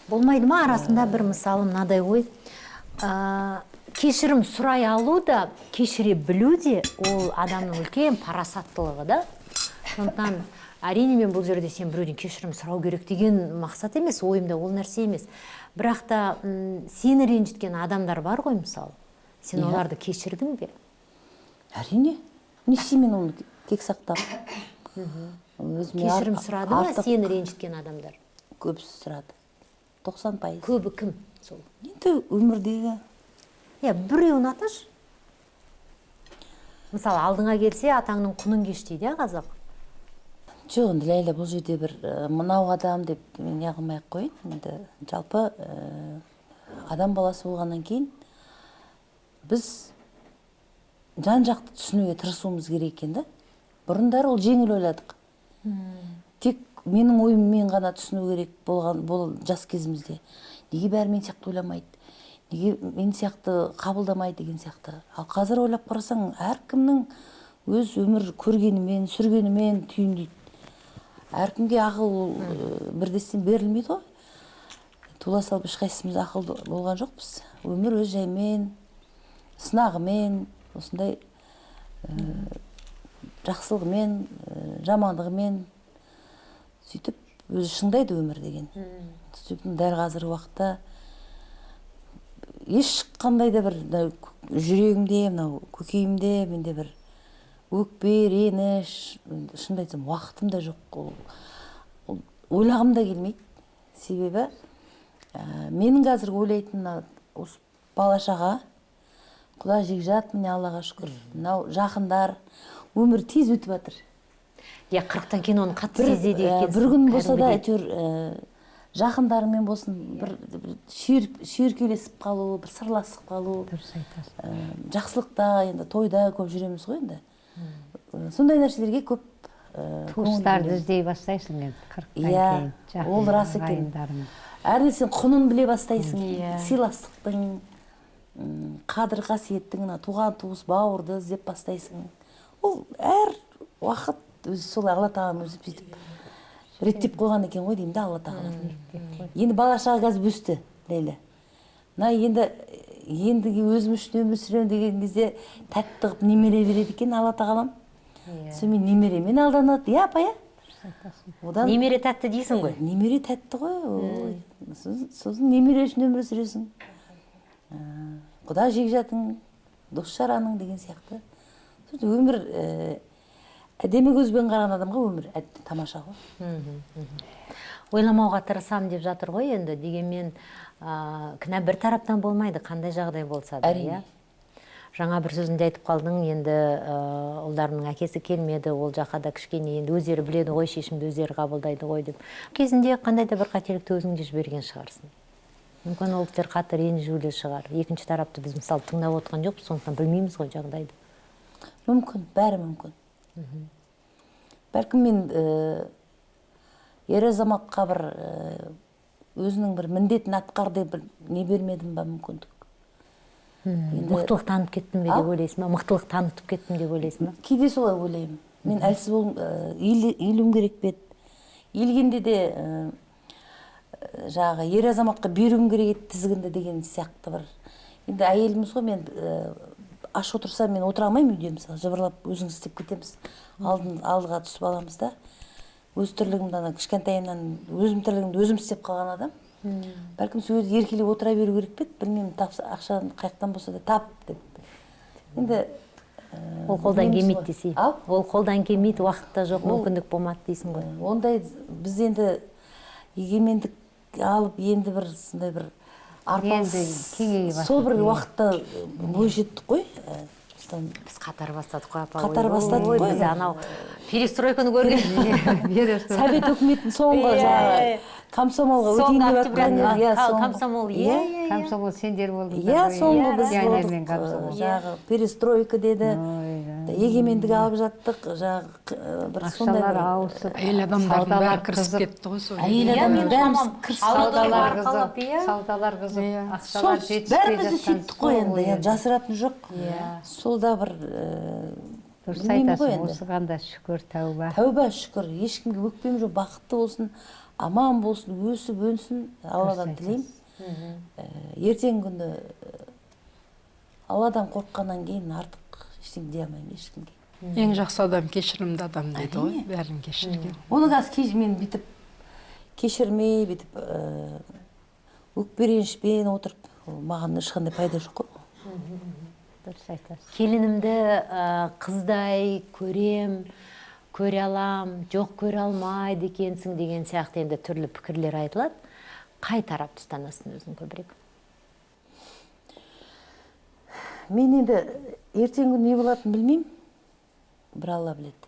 Болмайды ма арасында бір мысалы мынадай ой, кешірім сұрай алу да, кешіре білу де, ол адамның үлкен парасаттылығы да. Сондықтан әрине мен бұл жерде сен біреуден кешірім сұрау керек деген мақсат емес, ойымда ол нәрсе емес. Бірақ та сені ренжіткен адамдар бар ғой мысалы. Сен оларды кешірдің бе? Әрине. Не істеймін оны тек сақтап. Кешірім сұрады ма сені ренжіткен адамдар? Көбісі сұрады. 90%. Көбі кім сол? Енді өмірдегі. Біреуін аташы. Мысалы, алдыңа келсе, атаңның құнын кеш дейді, қазақ. Жоқ, енді Ләйлә, бұл жерде бір мынау адам деп мен неғылмай-ақ қойын. Енді жалпы адам баласы болғаннан кейін біз жан-жақты түсінуге тырысуымыз керек екен да. Бұрындары ол жеңіл ойладық. Тек менің ойыммен ғана түсіну керек бұл жас кезімізде. Неге бәрі мен сияқты ойламайды? Неге мен сияқты қабылдамайды деген сияқты. Ал қазір ойлап қарасаң, әркімнің өз өмір көргенімен, сүргенімен түйіндейді. Әркімге ақыл бірдестен берілмейді ғой. Тула салып ешқайсымыз ақыл болған жоқпыз. Өмір өз жаймен, сынағымен, осындай жақсылығымен, жамандығымен сөйтіп өзі шыңдайды өмір деген. Сөйтіп дәл қазіргі уақытта ешқандай да бір жүрегімде, көкейімде менде бір өкпе, реніш, шынымды айтсам, уақытым да жоқ. Ойлағым да келмейді. Себебі менің қазір ойлайтын осы бала-шаға, Құда жекжат, міне Аллаға шүкір. Мынау жақындар, өмір тез өтіп жатыр. 40-тан кейін оны қатты сезеді екенсің. Бір күн болса да әйтеуір жақындарымен болсын, бір шүйіркелесіп қалу, бір сырласып қалу. Дұрыс айтасың. Жақсылықта, енді тойда көп жүреміз ғой енді. Сондай нәрселерге көп туыстарды іздей бастайсың енді 40-тан кейін. Ол рас екен. Әр нәрсенің құнын біле бастайсың. Сыйластықтың, қадір қасиеттің, туған туыс бауырды іздеп бастайсың. Ол әр уақыт өзі солай Алла тағала өзі бүйтіп реттеп қойған екен ғой деймін де Алла тағала. Енді бала-шаға қазір өсті, Ләйлә. Енді өзім үшін өмір сүремін деген кезде тәтті қылып немере береді екен Алла тағалам. Сонымен немеремен алданады. Апа, Немере тәтті дейсің ғой? Немере тәтті ғой. Сосын немере үшін өмір сүресің. Құда жекжатың, дос-жараның деген сияқты. Өмір әдемі көзбен қараған адамға өмір тамаша ғой. Ойламауға тырысам деп жатыр ғой енді. Дегенмен кінә бір тараптан болмайды, қандай жағдай болса да. Әрине. Жаңа бір сөзінде айтып қалдың, енді ұлдарының әкесі келмеді, ол жаққа да кішкене енді өздері біледі ғой, шешімді өздері қабылдайды ғой деп. Кезінде қандай да бір қателікті өзің де жіберген шығарсың. Мүмкін ол кісілер қатты ренжулі шығар. Екінші тарапты біз мысалы тыңдап отырған жоқпыз, сондықтан білмейміз ғой жағдайды. Мүмкін, бәрі мүмкін. Бәлкім мен ер азаматқа бір өзінің бір міндетін атқарды бір не бермедім ба мүмкіндік. Мықтылық танып кеттім бе деп ойлайсың ба? Мықтылық танытып кеттім деп ойлайсың ба? Кейде солай ойлаймын. Мен әлсіз елуім керек бе? Елгенде де жағы ер азаматқа беруім керек еді тізгінді деген сияқты бір. Енді әйеліміз ғой, мен аш отырса мен отыра алмаймын үйде, мысалы жыбырлап өзің істеп кетеміз. Алдыға түсіп аламыз да. Өз тірлігімді кішкентайымнан өзім тірлігімді өзім істеп қалған адам. Бәлкім өзі еркелеп отыра беру керек пе? Білмеймін, ақшаны қайықтан болса да тап деп. Енді ол қолдан келмейді десей. Ол қолдан келмейді, уақытта жоқ, мүмкіндік болмады дейсің ғой. Ондай біз енді егемендік алып енді бір сондай бір арпалыс сол бір уақытта бой жеттік қой. Біз қатар бастадық қой, апа. Қатар бастадық қой. Біз анау перестройканы көрген. Совет өкіметін соңғы жаңағы комсомолға өтейін деп жатқан. Комсомол, Комсомол сендер болдыңдар. Иә, соңғы біз болдық. Жағы перестройка деді. Егемендік алып жаттық. Бір сондай ақшалар ауысып, әйел адамдардың бәрі кірісіп кетті ғой сол. әйел адамның бәріміз кірісіп саудалар қызып, ақшалар жетіспей бәріміз де сөйттік қой енді. Жасыратын жоқ. Сол да бір дұрыс айтасың, осыған да шүкір, тәуба. Тәуба шүкір, ешкімге өкпем жоқ, бақытты болсын, аман болсын, өсіп өнсін, Алладан тілеймін. Ертең күні Алладан қорыққаннан кейін артық ештеңе дей алмаймын ешкімге. Ең жақсы адам кешірімді адам дейді ғой, бәрін кешірген. оны қазір мен бүйтіп кешірмей бүйтіп өкпе-ренішпен отырып маған ешқандай пайда жоқ қой. Дұрыс айтасыз. Келінімді қыздай көрем, көре алам, жоқ көре алмайды екенсің деген сияқты енді түрлі пікірлер айтылады. Қай тарапты ұстанасың өзің көбірек? Мен енді ертеңгі күні не болатынын білмеймін, бір Алла біледі.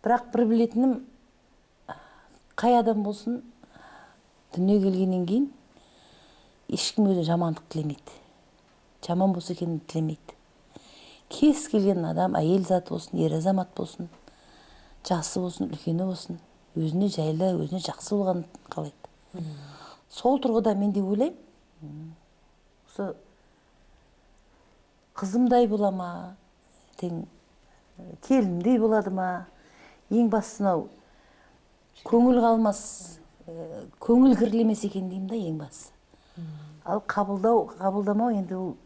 Бірақ бір білетінім, қай адам болсын, дүниеге келгеннен кейін ешкім өзі жамандық тілемейді. Жаман болса екенін тілемейді. Кез келген адам, әйел заты болсын, ер азамат болсын, жасы болсын, үлкені болсын, өзіне жайлы, өзіне жақсы болғанын қалайды. Сол тұрғыда мен де ойлаймын, осы қызымдай бола ма, келімдей болады ма, ең бастысы мынау көңіл қалмас, көңіл кірлемес екен деймін да, ең бастысы. Ал қабылдамау енді ол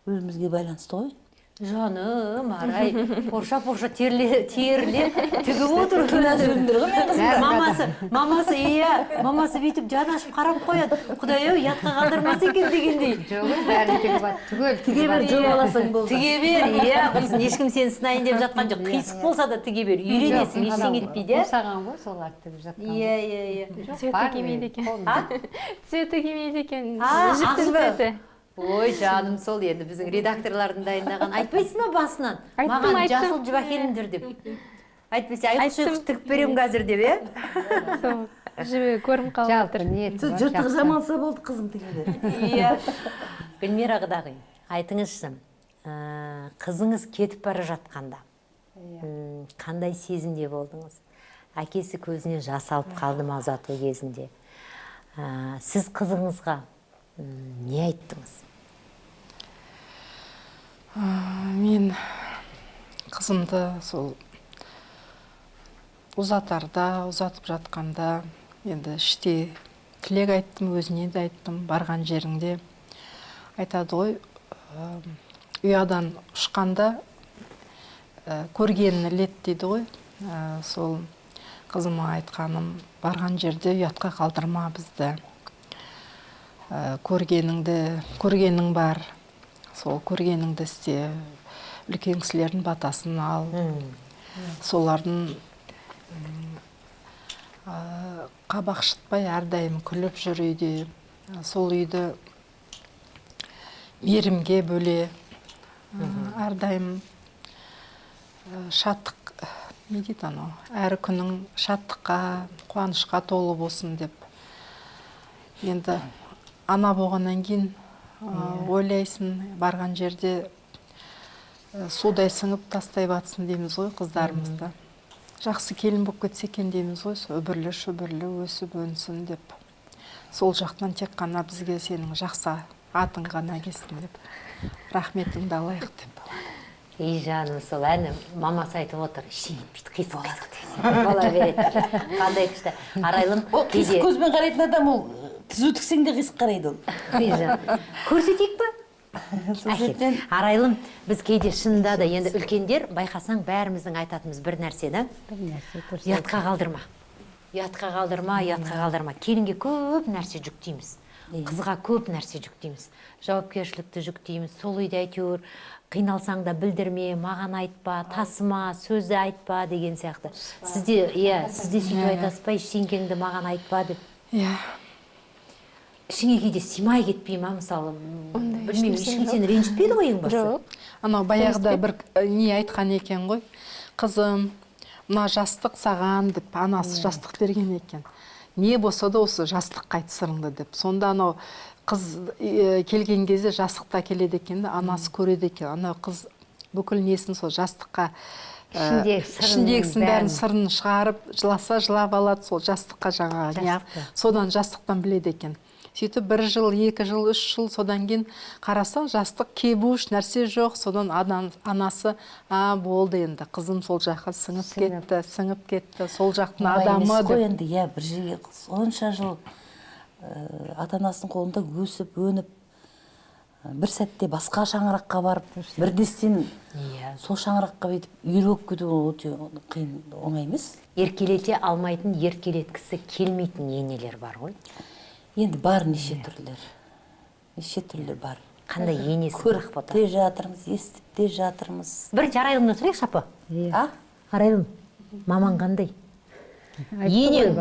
өзімізге байланысты ғой. Жаным, арай, порша терлеп тігіп отыр. Мамасы, мамасы бүйтіп жанашып қарап қояды. Құдай-ау, ұятқа қалдырмас екен дегендей. Жоқ, бәрін тігіп ат, түгел. Тіге бер, жоқ аласың болды. Тіге бер, құрсын, ешкім сені сынайын деп жатқан жоқ. Қисық болса да тіге бер, үйренесің, ештеңе етпейді. Қосаған ғой, солар тігіп жатқан. Цветі келмейді екен. Цветі келмейді екен. Ақ Жіптің цветі. Ой, жаным, сол енді біздің редакторлардың дайындаған. Айтпайсың ба басынан? Айттым, Маған айттым. жасыл жіп әкеліңдер деп. Айтпайсың, айқыш тігіп берем қазір деп, Сол жібі көрім қалып Жалпы жатыр. ниеті бар, Жұртық жақсы. жаманса болды қызым тігеді. Иә. Гүлмира құдағи, айтыңызшы, қызыңыз кетіп бара жатқанда қандай сезімде болдыңыз? Әкесі көзіне жас алып қалды ма ұзату кезінде? Сіз қызыңызға не айттыңыз? Мен қызымды сол ұзатып жатқанда енді іште тілек айттым, өзіне де айттым. Барған жеріңде айтады ғой, ұядан ұшқанда көргенін ілет дейді ғой. Сол қызыма айтқаным, барған жерде ұятқа қалдырма бізді. Көргенің бар, сол көргеніңді істе, үлкен кісілердің батасын ал, солардың қабақ шытпай әрдайым күліп жүр үйде, сол үйді мейірімге бөле, әрдайым шаттық, не дейді анау, әр күнің шаттыққа, қуанышқа толы болсын деп. Енді ана болғаннан кейін ойлайсың, барған жерде судай сіңіп тастай батсын дейміз ғой қыздарымызды. Жақсы келін болып кетсе екен дейміз ғой, үбірлі-шүбірлі өсіп өнсін деп. Сол жақтан тек қана бізге сенің жақсы атың ғана келсін деп, рахметіңді алайық деп. Ей жаным, сол әні мамасы айтып отыр, ішінен бүйтіп қисық бола береді. Қандай күшті. Арайлым, Ол қисық көзбен қарайтын адам, ол түзу тіксең де қисық қарайды ол. көрсетейік па? Арайлым, біз кейде шынында да енді үлкендер байқасаң бәріміздің айтатымыз бір нәрсені. Ұятқа қалдырма. Ұятқа қалдырма. Келінге көп нәрсе жүктейміз. Қызға көп нәрсе жүктейміз. Жауапкершілікті жүктейміз. Сол үйде әйтеуір қиналсаң да білдірме, маған айтпа, тасыма, сөзді айтпа деген сияқты. Сізде сөйтіп айтасыз ба, ештеңкеңді маған айтпа деп. Иә. Ішіңе кейде симай кетпей ма, мысалы? Білмеймін, ешкім сені ренжітпейді ғой ең басы? Жоқ. Анау баяғыда бір не айтқан екен ғой. Қызым, мына жастық саған деп, анасы жастық берген екен. Не болса да осы жастыққа айт сырыңды деп. Сонда анау қыз келген кезде жастықта келеді екен, анасы көреді екен. Анау қыз бүкіл несін сол жастыққа ішіндегісін бәрін сырын шығарып, жыласа жылап алады, сол жастыққа жаңағы. Содан жастықтан біледі екен. Сөйтіп 1 жыл, 2 жыл, 3 жыл, содан кейін қараса жастық кебуш, нәрсе жоқ. Содан анасы, болды енді, қызым сол жаққа сіңіп кетті, сол жақтың адамы деп. Енді, бір жерге сонша жыл ата-анасының қолында өсіп, өніп, бір сәтте басқа шаңыраққа барып бірдестен сол шаңыраққа бүйтіп үйір болып кету ол өте қиын, оңай емес. Еркелете алмайтын, еркелеткісі келмейтін енелер бар ғой. Енді бар неше түрлер бар. Қандай енесі көріп те жатырмыз, естіп те жатырмыз. Бірінші Арайлымнан сұрайықшы апа. А? Арайлым, мамаң қандай? Енең.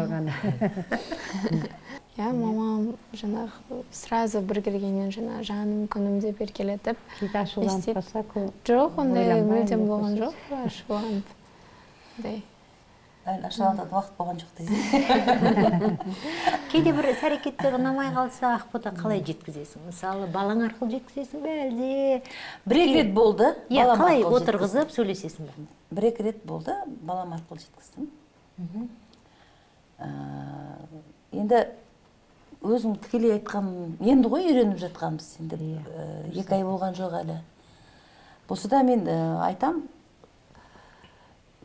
Иә, мамам жаңағы сразу бір келгеннен жаңағы жаным күнім деп еркелетіп. Кейде ашуланып қалса, Жоқ, ондай мүлдем болған жоқ. Ашуланып. Ашуланатын уақыт болған жоқ дейсің. Кейде бір іс-әрекеттер ұнамай қалса, Ақбота қалай жеткізесің? Мысалы, балаң арқылы жеткізесің бе әлде? Бір-екі рет болды. Иә, қалай отырғызып сөйлесесің бе? Бір-екі рет болды, балам арқылы жеткіздім. Енді өзің тікелей айтқан, енді ғой үйреніп жатқанбыз. Енді 2 ай болған жоқ әлі. Болса да мен айтам,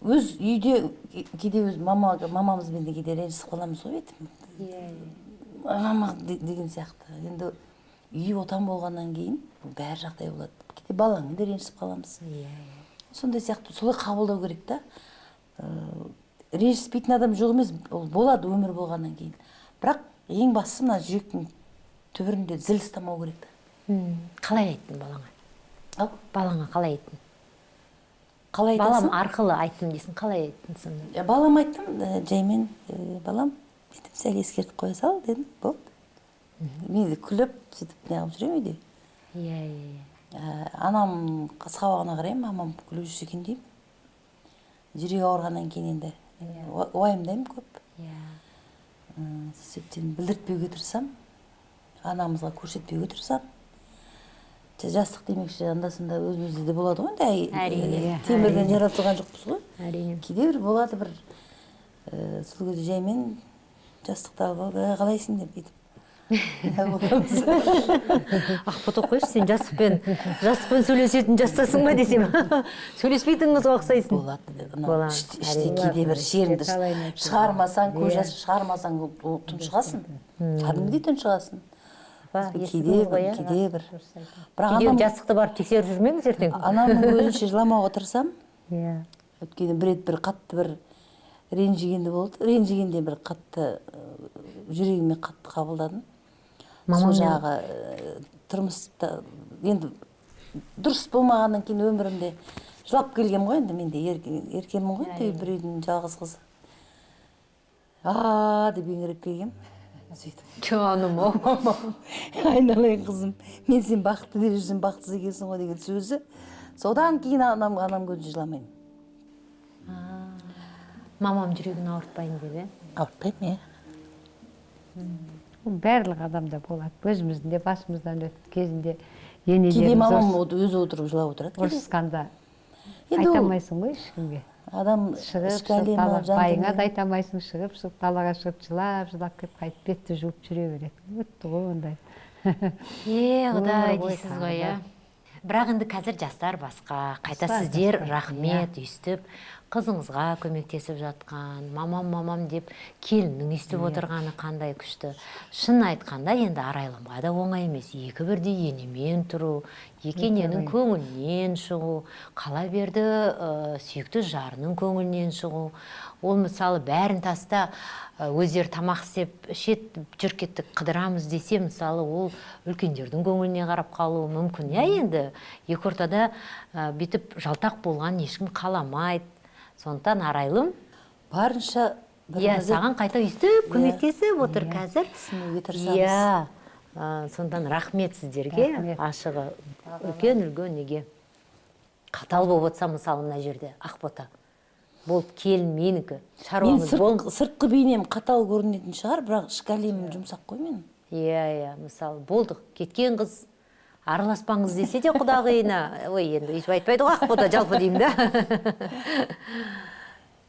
өз үйде кейде өз мамамызбен де кейде ренжісіп қаламыз ғой бетім. Мама деген сияқты. Енді үй отан болғаннан кейін бәрі жағдай болады. Кейде балаңмен де ренжісіп қаламыз. Сондай сияқты солай қабылдау керек та. Ренжіспейтін адам жоқ емес, болады өмір болғаннан кейін. Бірақ ең бастысы мына жүректің түбірінде зіл ұстамау керек та. Қалай айттың балаңа? Балаңа қалай айттың? Қалай айтасың? Балам арқылы айттым дейсің, қалай айттың сонда? Балам айттым, жаймен, балам, бүйтіп сәл ескертіп қоя сал, дедім, болды. Мен де күліп, сөйтіп неғып жүрем үйде. Анам қасқабағына қараймын, мамам күліп жүрсе екен деймін. Жүрегі ауырғаннан кейін енді уайымдаймын көп. Сөйтіп білдіртпеуге тырысам, анамызға көрсетпеуге тырысам. Жастық демекші анда-санда өзімізде де болады ғой, әрине. Темірден жаратылған жоқпыз ғой. Әрине. Кейде бір болады бір сол кезде жаймен жастықты алып, қалайсың деп бүйтіп. Ақбота қойшы, сен жастықпен сөйлесетін жастасың ба десем, сөйлеспейтін қызға ұқсайсың. Болады. Іште кейде бір шеріңді шығармасаң, көз жасы шығармасаң, тұншығасың. Кәдімгідей тұншығасың. Кейде бір. Кейде жастықты барып тексеріп жүрмеңіз ертең. Анамның көзінше жыламауға тырысам. Өткені бір рет бір қатты бір ренжігенде болды. Ренжігенде бір қатты жүрегіме қатты қабылдадым. Сол жағы тұрмыста енді дұрыс болмағаннан кейін өмірімде жылап келгем ғой, енді мен де еркемін ғой, бір үйдің жалғыз қызы. Деп еңіреп келгем. Жаным ау. Айналайын қызым, мен сен бақытты деп жүрсем бақытсыз екенсің ғой деген сөзі. Содан кейін анам көзінше жыламаймын. Мамам жүрегін ауыртпайын деп, Ауыртпаймын, Барлық адамда болады. Өзіміздің де басымыздан өтіп кезінде кейде мамам өзі отырып жылап отырады. Ұрысқанда айтамайсың ғой ешкімге. Адам шығып, байыңа да айтамайсың, шығып, далаға шығып, жылап кеп қайтып бетті жуып жүре береді. Өтті ғой ондай. Құдай дейсіз ғой, Бірақ енді қазір жастар басқа, қайта сіздер рахмет өйстіп, қызыңызға көмектесіп жатқан, мамам деп келіннің өйстіп отырғаны қандай күшті. Шын айтқанда енді Арайлымға да оңай емес. Екі бірдей енемен тұру, екі ененің көңілінен шығу, қала берді сүйікті жарының көңілінен шығу. Ол мысалы бәрін таста өздері тамақ істеп ішет жүркеттік қыдырамыз десе, мысалы ол үлкендердің көңіліне қарап қалуы мүмкін. Енді екі ортада бүйтіп жалтақ болған ешкім қаламайды. Сондықтан Арайлым барынша саған қайта өйстіп көмектесіп отыр қазір. Түсінуге тырысамыз. Сондықтан рахмет сіздерге. Ашығы үлкен неге қатал болып отса, мысалы мына жерде Ақбота болып келін менікі, шаруамыз бол. Сыртқы бейнем қатал көрінетін шығар, бірақ ішкі әлемім жұмсақ қой менің. Мысалы болдық, кеткен қыз араласпаңыз десе де құдағиына, енді еш айтпайды ғой Ақбота, жалпы деймін да.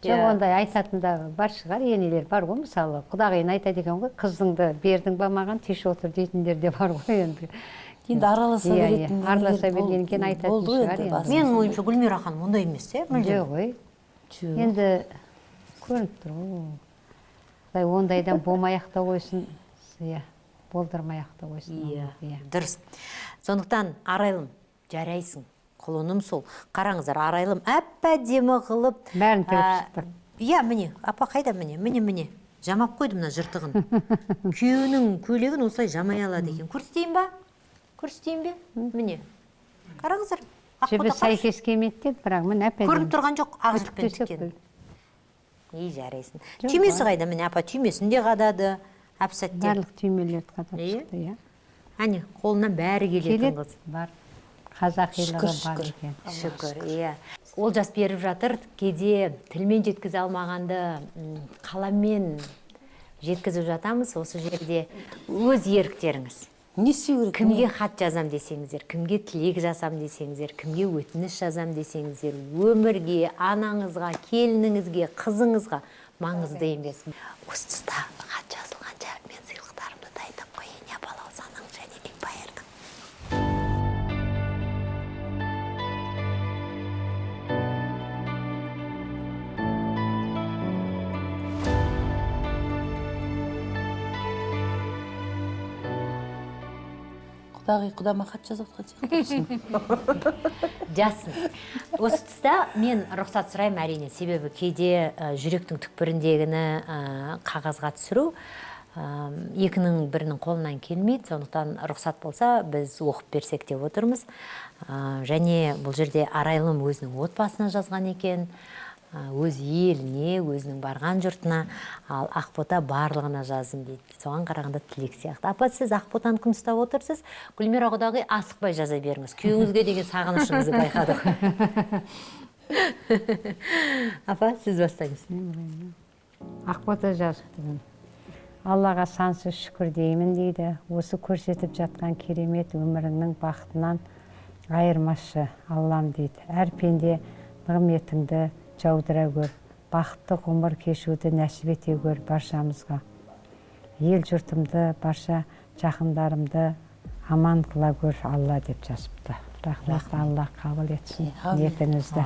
Жоқ, ондай айтатын да бар шығар, енелер бар ғой, мысалы құдағиына айтады екен ғой, қызыңды бердің ба маған, тиіш отыр дейтіндер де бар ғой енді. Енді араласа беретін. Араласа бергеннен кейін айтатын шығар енді. Менің ойымша Гүлмира ханым ондай емес, Жоқ ғой. Енді көрініп тұр ғой. Ондайдан болмай-ақ та қойсын. болдырмай-ақ та қойсын. Иә, дұрыс. Сондықтан арайлым, жарайсың. Құлыным сол. Қараңыздар, арайлым әп-әдемі қылып. Бәрін тігіп шықты. Иә, міне, апа қайда міне. Жамап қойды мына жыртығын. Күйеуінің көйлегін осылай жамай алады екен. Көрсетейін бе? Міне. Қараңыздар. Жібі сәйкес келмейді деді, бірақ міне әп-әдемі. Көрініп тұрған жоқ, ақ жіппен тіккен. Жарайсың. Түймесі қайда міне, апа түймесін де қадады. Әп-сәтте. Барлық түймелерді қадап шықты, иә. Әне, қолынан бәрі келетін қыз. Бар. Қазақилығы бар екен. Шүкір, иә. Ол жас беріп жатыр, кейде тілмен жеткізе алмағанды қаламмен жеткізіп жатамыз. Осы жерде өз еріктеріңіз. Не істеу керек? Кімге хат жазам десеңіздер, кімге тілек жасам десеңіздер, кімге өтініш жазам десеңіздер, өмірге, анаңызға, келініңізге, қызыңызға маңызды емес. Осы тұста хат жазылғанша мен сыйлықтарымды дайындап қояйын, я балаусаның және Икбайырдың. Құдама хат жазып жатқан. Жасын. Осы тұста мен рұқсат сұраймын әрине, себебі кейде жүректің түкпіріндегіні қағазға түсіру екінің бірінің қолынан келмейді, сондықтан рұқсат болса біз оқып берсек деп отырмыз. Және бұл жерде арайлым өзінің отбасына жазған екен, өз еліне, өзінің барған жұртына, ал Ақбота барлығына жазым дейді. Соған қарағанда тілек сияқты. Апа, сіз Ақботаны күн ұстап отырсыз, Гүлмира құдағи асықпай жаза беріңіз. Күйеуіңізге деген сағынышыңызды байқадық. Апа, сіз бастаңыз. Ақбота жазыпты. Аллаға сансыз шүкір деймін дейді. Осы көрсетіп жатқан керемет өмірінің бақытынан айырмашы Аллам дейді. Әр пенде нығметіңді жаудыра көр, бақытты ғұмыр кешуді нәсіп ете көр баршамызға. Ел жұртымды, барша жақындарымды аман қыла көр Алла деп жазыпты. Рахмет, Алла қабыл етсін ниетіңізді.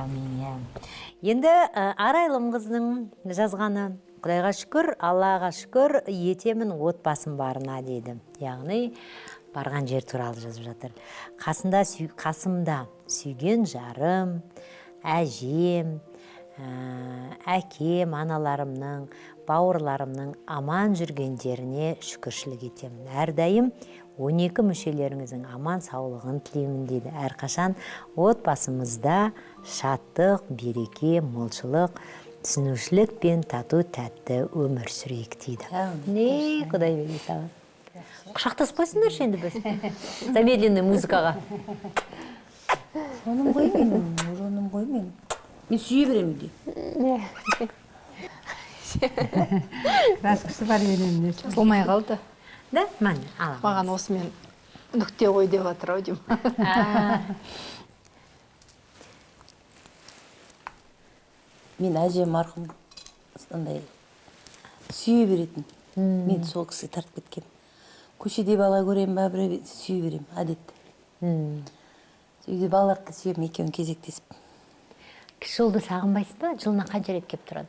Енді арайлым қыздың жазғаны, Құдайға шүкір, Аллаға шүкір, етемін отбасым барына дейді. Яғни барған жер туралы жазып жатыр. Қасымда сүйген жарым, әжем, әкем, аналарымның, бауырларымның аман жүргендеріне шүкіршілік етемін. Әрдайым 12 мүшелеріңіздің аман саулығын тілеймін дейді. Әрқашан отбасымызда шаттық, береке, молшылық, түсінушілік пен тату тәтті өмір сүрейік дейді. Не, Құдай бере саған. Құшақтаспайсыңдар енді біз. Замедленный музыкаға. Соным ғой мен. Мен сүйе беремін де. Раскысы бар енеміне. Жазылмай қалды. Да, мәне, аламыз. Маған осымен нүкте қой деп жатыр ау деймін. Мен әжем марқұм андай сүйе беретін. Мен сол кісіге тартып кеткем. Көшеде бала көрем ба, бір сүйе берем, әдетті. Үйде балаларды сүйем, екеуін кезектесіп. Кіші ұлды сағынбайсыз ба? Жылына қанша рет келіп тұрады?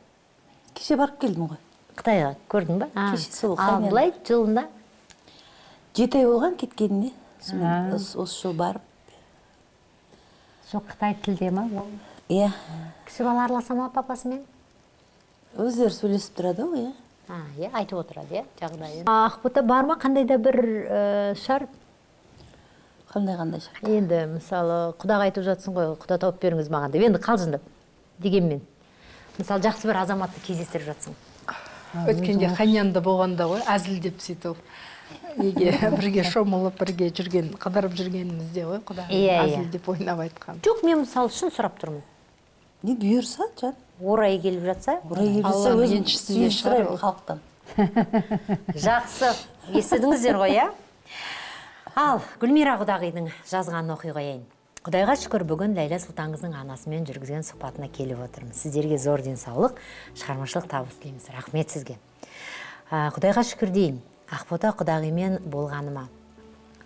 Кеше барып келдім ғой. Қытайға көрдің ба? Кеше сол Ал былай жылында? 7 ай болған кеткеніне. Осы жыл барып. Сол Қытай тілде ма? Иә. Кіші бала араласа ма папасымен? Өздері сөйлесіп тұрады ғой, Иә, айтып отырады, жағдайын. Ақбота бар ма? Қандай да бір шарт? Қандай шарт? Енді, мысалы, құдаға айтып жатсың ғой, құда тауып беріңіз маған деп. Енді қалжыңдап дегенмен. Мысалы, жақсы бір азаматты кездестіріп жатсың. Өткенде Ханьянда болғанда ғой, әзілдеп сөйтіп. Неге бірге шомылып, бірге жүрген, қыдырып жүргенімізде ғой, құда әзілдеп ойнап айтқан. Жоқ, мен мысалы шын сұрап тұрмын. Не бұйырса, жан? Орайы келіп жатса? Орайы келіп жатса, өзім сүйістірайым халықтан. Жақсы, естідіңіздер ғой, Ал, Гүлмира құдағидың жазған оқи қояйын. Құдайға шүкір, бүгін Ләйлә Сұлтанқызың анасымен жүргізген сұхбатына келіп отырмыз. Сіздерге зор денсаулық, шығармашылық табыс тілейміз. Рахмет сізге. Құдайға шүкір дейін, Ақбота құдағимен болғаныма.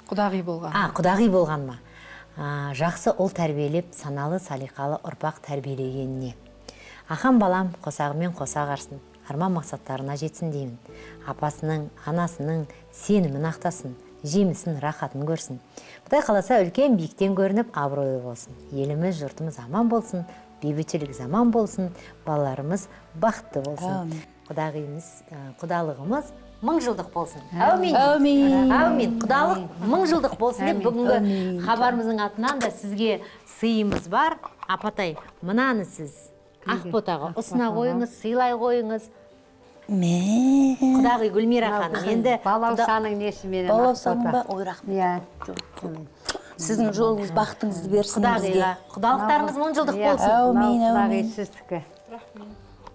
Құдағи болған. Құдағи болғаныма. Жақсы ұл тәрбиелеп, саналы, салиқалы ұрпақ тәрбиелегеніне. Ахан балам қосағымен қоса қарсын. арман мақсаттарына жетсін деймін. Апасының, анасының сенімін ақтасын, жемісін, рахатын көрсін. Құдай қаласа үлкен биіктен көрініп, абыройы болсын. Еліміз, жұртымыз аман болсын, бейбітшілік заман болсын, балаларымыз бақытты болсын. Құдалығымыз 1000 жылдық болсын. Әумин. Әумин. Құдалық 1000 жылдық болсын деп бүгінгі хабарымыздың атынан да сізге сыйымыз бар. Апатай, мынаны сіз Ақботаға ұсына қойыңыз, сыйлай қойыңыз. Құдағи Гүлмира ханым, енді Балаусаның несіменен Балаусаның ба? Ой, рахмет. Сіздің жолыңыз бақытыңызды берсін бізге. Құдағиға құдалықтарыңыз 1000 жылдық болсын. Әумин, Құдағи әумин. сіздікі.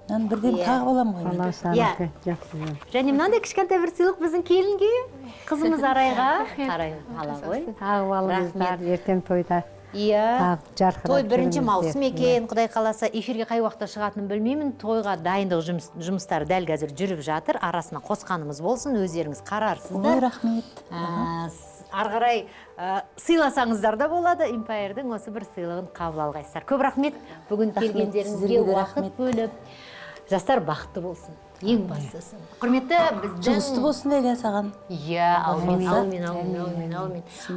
Мен бірден тағы балам ғой. Балаусаныкі. Және мынандай кішкентай бір сыйлық біздің келінге, қызымыз Арайға. Арай ала ғой. Тағы балыңыздар, ертең тойда. Иә. Жарқырап Той 1 жүріңіздер. маусым екен, Құдай қаласа эфирге қай уақытта шығатынын білмеймін. Тойға дайындық жұмыстары дәл қазір жүріп жатыр. Арасына қосқанымыз болсын, өздеріңіз Ой, қарарсыздар. рахмет. Ары қарай сыйласаңыздар да болады. Импайрдың осы бір сыйлығын қабыл алғайсыздар. Көп рахмет. Бүгін келгендеріңізге сіздерге де уақыт рахмет. бөліп. Жастар бақытты болсын. Ең бастысы. Құрметті Жұғысты біздің болсын Ләйлә саған. Иә, аумин.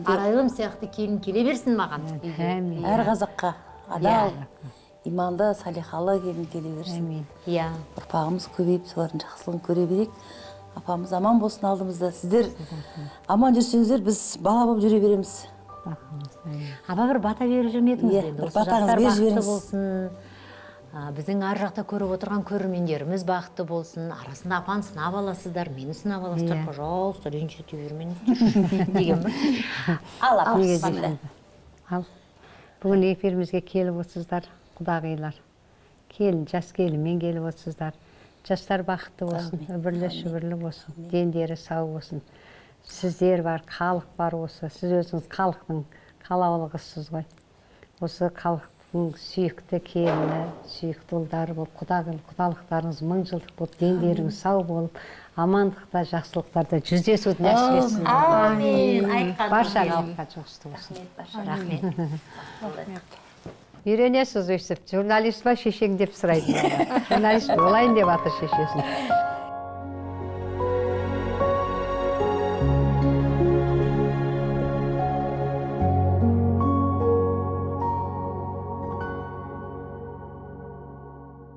Арайлым сияқты келін келе берсін маған. Әр қазаққа адал, иманды, салихалы келін келе берсін. Иә. Ұрпағымыз көбейіп, солардың жақсылығын көре берейік. Апамыз аман болсын алдымызда. Сіздер аман жүрсеңіздер, біз бала болып жүре береміз. Апа бір бата беріп жүрмедіңіз Иә, бе? бір Осы батаңыз жастар беріп бақытты жіберіңіз. болсын. Біздің ар жақта көріп отырған көрермендеріміз бақытты болсын. Арасында апаны сынап аласыздар, мені сынап аласыздар. Пожалуйста, ренжете бермеңіздер деген бір. Ал апа, Ал, бүгін эфирімізге келіп отырсыздар, құдағилар. Жас келінмен келіп отырсыздар. Жастар бақытты болсын, үбірлі шүбірлі болсын, дендері сау болсын. Сіздер бар, халық бар осы. Сіз өзіңіз халықтың қалаулығысыз ғой. Осы халықтың сүйікті келіні, сүйікті ұлдары болып, құдалықтарыңыз 1000 жылдық болып, дендеріңіз сау болып, амандықта, жақсылықтарда жүздесуді нәсіп етсін. Амин. Барша халыққа жұғысты болсын. Рахмет. Үйренесіз өйсіп, журналист ба шешең деп сұрайды. Журналист болайын деп атыр шешесін.